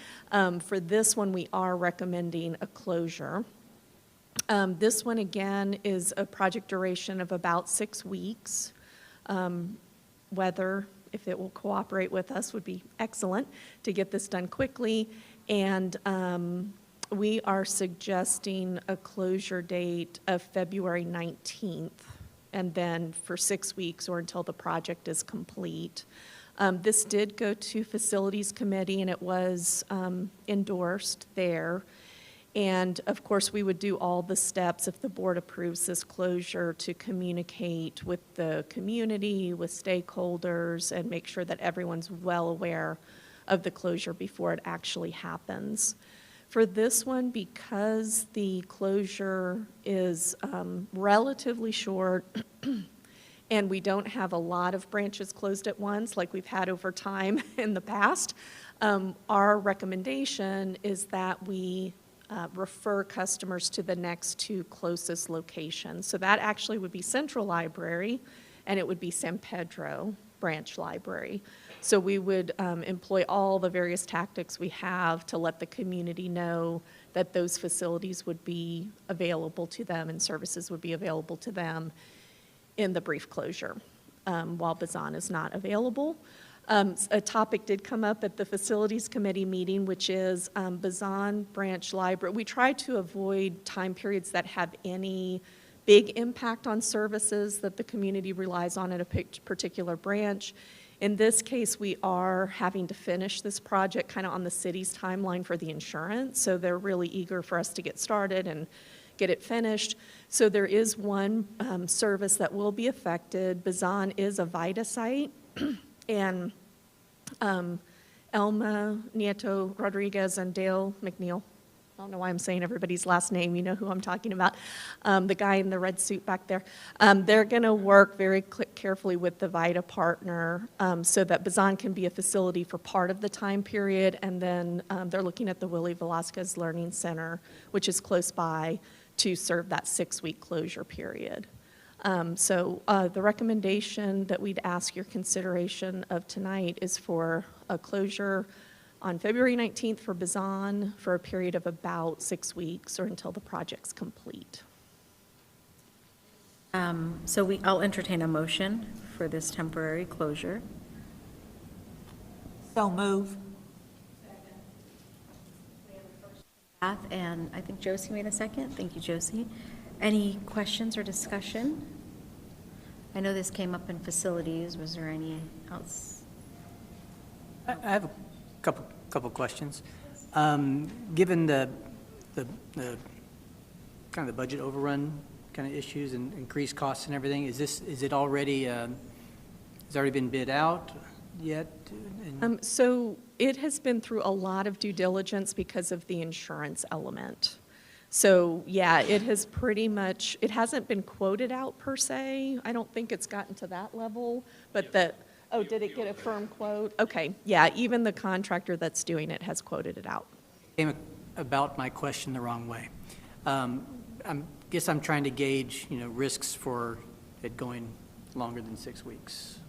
for this one we are recommending a closure. This one again is a project duration of about 6 weeks. Weather, if it will cooperate with us, would be excellent to get this done quickly. And we are suggesting a closure date of February 19th, and then for 6 weeks or until the project is complete. This did go to Facilities Committee, and it was endorsed there. And of course, we would do all the steps if the board approves this closure to communicate with the community, with stakeholders, and make sure that everyone's well aware of the closure before it actually happens. For this one, because the closure is relatively short and we don't have a lot of branches closed at once like we've had over time in the past, our recommendation is that we refer customers to the next 2 closest locations. So that actually would be Central Library, and it would be San Pedro Branch Library. So we would employ all the various tactics we have to let the community know that those facilities would be available to them and services would be available to them in the brief closure while Bazan is not available. A topic did come up at the Facilities Committee meeting, which is Bazan Branch Library. We try to avoid time periods that have any big impact on services that the community relies on at a particular branch. In this case, we are having to finish this project kind of on the city's timeline for the insurance, so they're really eager for us to get started and get it finished. So there is one service that will be affected. Bazan is a VITA site, and Elma Nieto Rodriguez and Dale McNeil, I don't know why I'm saying everybody's last name, you know who I'm talking about, the guy in the red suit back there. They're going to work very carefully with the VITA partner so that Bazan can be a facility for part of the time period, and then they're looking at the Willie Velasquez Learning Center, which is close by, to serve that 6-week closure period. So the recommendation that we'd ask your consideration of tonight is for a closure on February 19th for Bazan for a period of about 6 weeks or until the project's complete. I'll entertain a motion for this temporary closure. So move. Beth, and I think Josie made a second. Thank you, Josie. Any questions or discussion? I know this came up in facilities. Was there any else? I have a couple questions. Given the kind of the budget overrun kind of issues and increased costs and everything, is it already has already been bid out yet? So it has been through a lot of due diligence because of the insurance element. So yeah, it has pretty much, it hasn't been quoted out per se. I don't think it's gotten to that level, but oh, did it get a firm quote? Okay, yeah, even the contractor that's doing it has quoted it out. Came about my question the wrong way. I guess I'm trying to gauge, risks for it going longer than 6 weeks.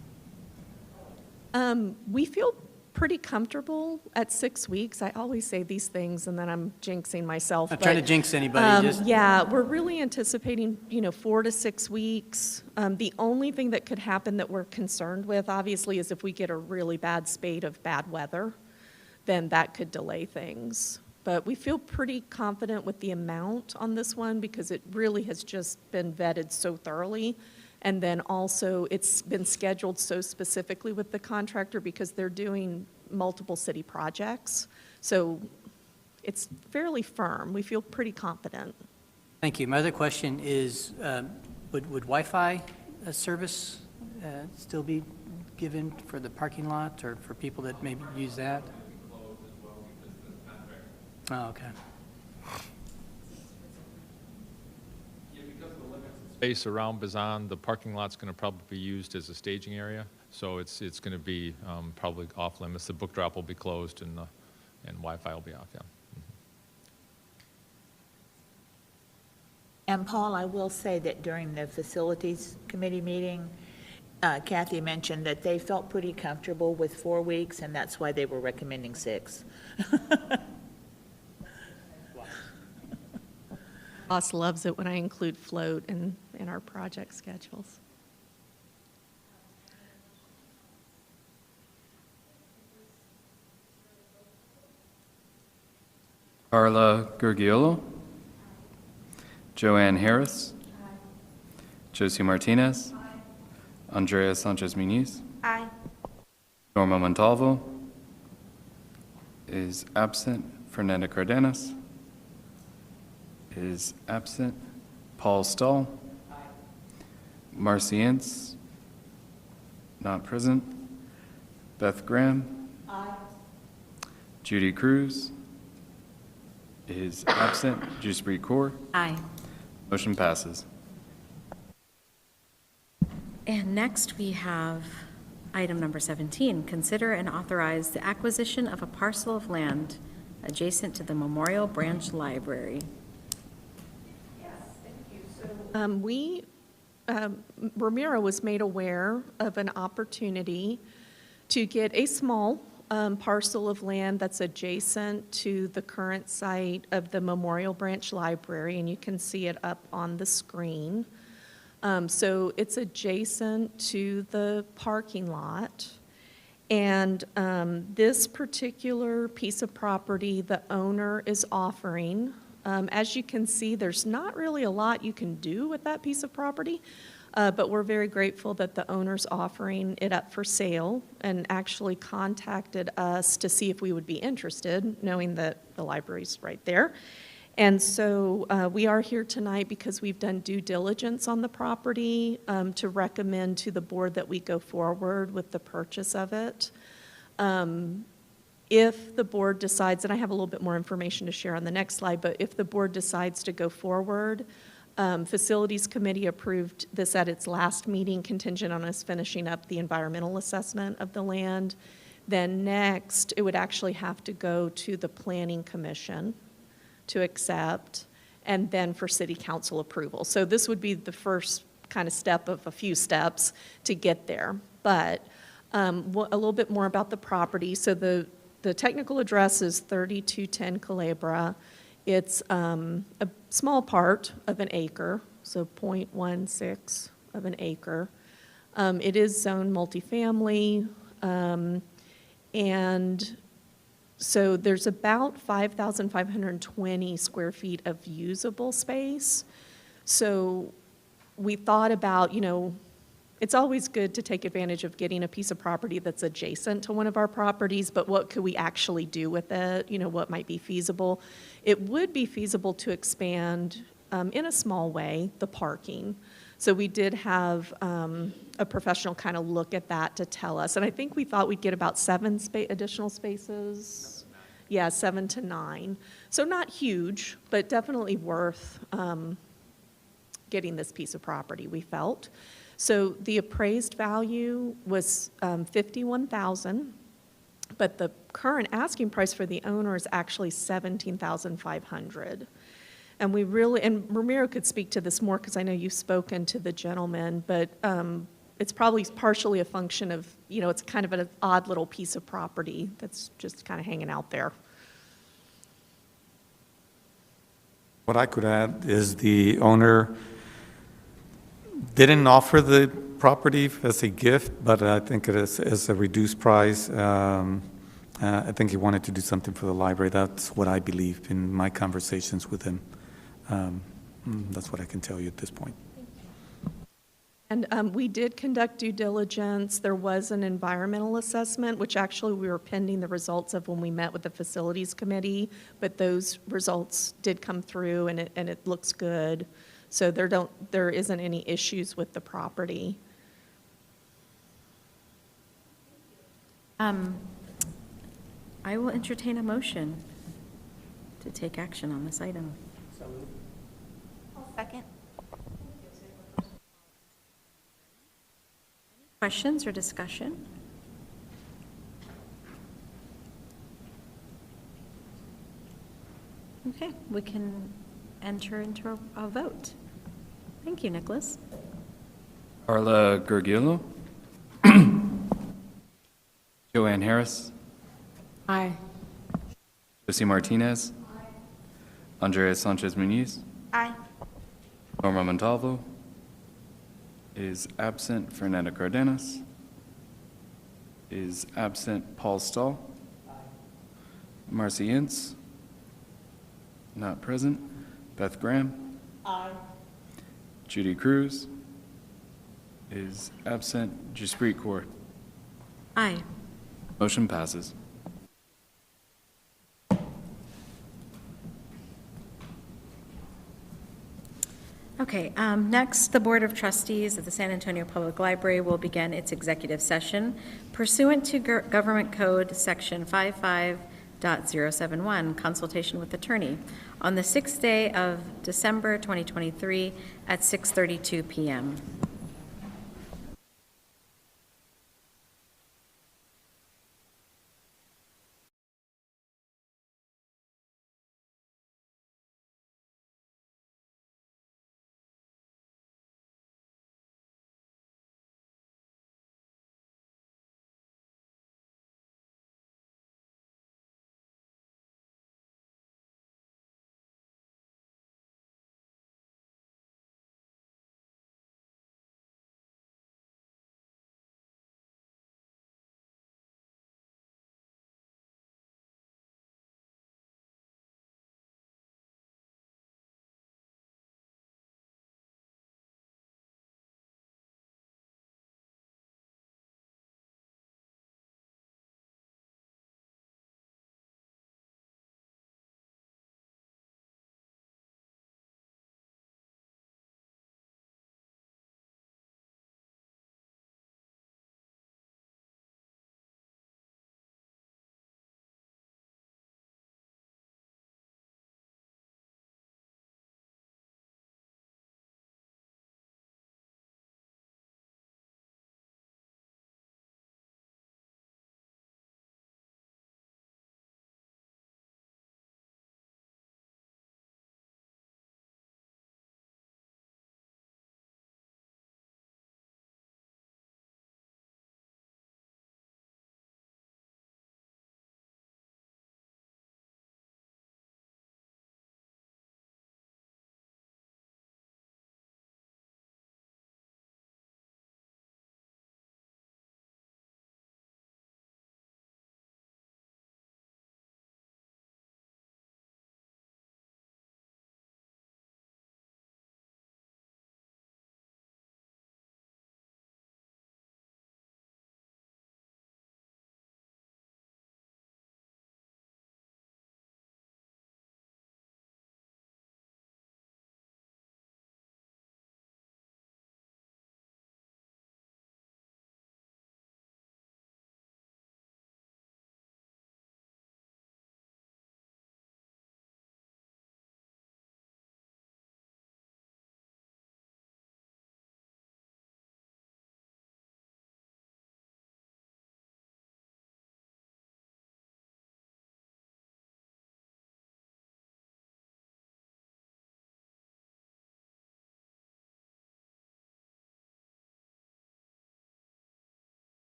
We feel pretty comfortable at 6 weeks. I always say these things and then I'm jinxing myself. Not trying to jinx anybody. Yeah, we're really anticipating, 4 to 6 weeks. The only thing that could happen that we're concerned with, obviously, is if we get a really bad spate of bad weather, then that could delay things. But we feel pretty confident with the amount on this one because it really has just been vetted so thoroughly. And then also, it's been scheduled so specifically with the contractor because they're doing multiple city projects. So it's fairly firm. We feel pretty confident. Thank you. My other question is, would Wi-Fi service still be given for the parking lot or for people that maybe use that? Oh, okay. Space around Bazan, the parking lot's going to probably be used as a staging area, so it's going to be probably off limits. The book drop will be closed and Wi-Fi will be off, yeah. And Paul, I will say that during the facilities committee meeting, Kathy mentioned that they felt pretty comfortable with 4 weeks, and that's why they were recommending 6. Boss loves it when I include float in our project schedules. Carla Gurgiolo. Joanne Harris. Josie Martinez. Andrea Sanchez Muniz. Aye. Norma Montalvo is absent. Fernanda Cardenas is absent. Paul Stahl. Marcy Ince, not present. Beth Graham. Judy Cruz is absent. Juspreet Kaur. Aye. Motion passes. And next, we have item number 17, consider and authorize the acquisition of a parcel of land adjacent to the Memorial Branch Library. Ramiro was made aware of an opportunity to get a small parcel of land that's adjacent to the current site of the Memorial Branch Library, and you can see it up on the screen. So it's adjacent to the parking lot. And this particular piece of property, the owner is offering. As you can see, there's not really a lot you can do with that piece of property. But we're very grateful that the owner's offering it up for sale and actually contacted us to see if we would be interested, knowing that the library's right there. And so we are here tonight because we've done due diligence on the property to recommend to the board that we go forward with the purchase of it. If the board decides, and I have a little bit more information to share on the next slide, but if the board decides to go forward, Facilities Committee approved this at its last meeting contingent on us finishing up the environmental assessment of the land. Then next, it would actually have to go to the Planning Commission to accept, and then for City Council approval. So this would be the first kind of step of a few steps to get there. But a little bit more about the property. So the technical address is 3210 Culebra. It's a small part of an acre, so 0.16 of an acre. It is zoned multifamily, and so there's about 5,520 square feet of usable space. So we thought about, it's always good to take advantage of getting a piece of property that's adjacent to one of our properties, but what could we actually do with it? What might be feasible? It would be feasible to expand in a small way the parking. So we did have a professional kind of look at that to tell us. And I think we thought we'd get about 7 additional spaces. Yeah, 7 to 9. So not huge, but definitely worth getting this piece of property, we felt. So the appraised value was $51,000, but the current asking price for the owner is actually $17,500. And we really, and Ramiro could speak to this more because I know you've spoken to the gentleman, but it's probably partially a function of, it's kind of an odd little piece of property that's just kind of hanging out there. What I could add is the owner didn't offer the property as a gift, but I think it is as a reduced price. I think he wanted to do something for the library. That's what I believe in my conversations with him. That's what I can tell you at this point. And we did conduct due diligence. There was an environmental assessment, which actually we were pending the results of when we met with the Facilities Committee, but those results did come through and it looks good. So there isn't any issues with the property. I will entertain a motion to take action on this item. Second. Questions or discussion? Okay, we can enter into a vote. Thank you, Nicholas. Carla Gurgillo. Joanne Harris. Aye. Josie Martinez. Andrea Sanchez Muniz. Aye. Norma Montalvo is absent. Fernanda Cardenas is absent. Paul Stahl. Marcy Ince, not present. Beth Graham. Aye. Judy Cruz is absent. Jaspreet Kaur. Aye. Motion passes. Okay, next, the Board of Trustees of the San Antonio Public Library will begin its executive session pursuant to Government Code Section 55.071, consultation with attorney, on the 6th day of December 2023 at 6:32 p.m.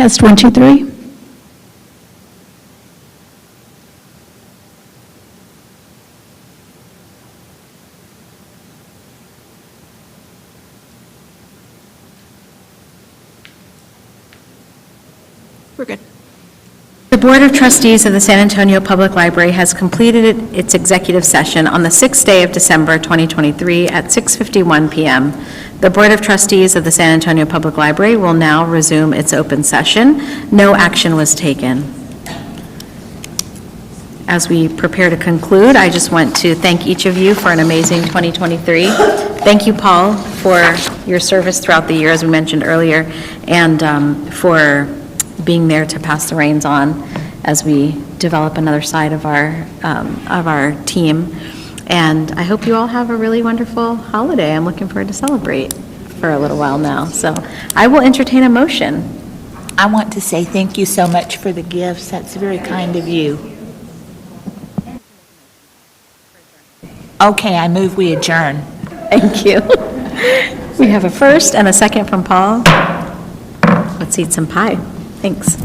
Test 1, 2, 3. We're good. The Board of Trustees of the San Antonio Public Library has completed its executive session on the 6th day of December 2023 at 6:51 p.m. The Board of Trustees of the San Antonio Public Library will now resume its open session. No action was taken. As we prepare to conclude, I just want to thank each of you for an amazing 2023. Thank you, Paul, for your service throughout the year, as we mentioned earlier, and for being there to pass the reins on as we develop another side of our team. And I hope you all have a really wonderful holiday. I'm looking forward to celebrate for a little while now. So I will entertain a motion. I want to say thank you so much for the gifts. That's very kind of you. Okay, I move we adjourn. Thank you. We have a first and a second from Paul. Let's eat some pie. Thanks.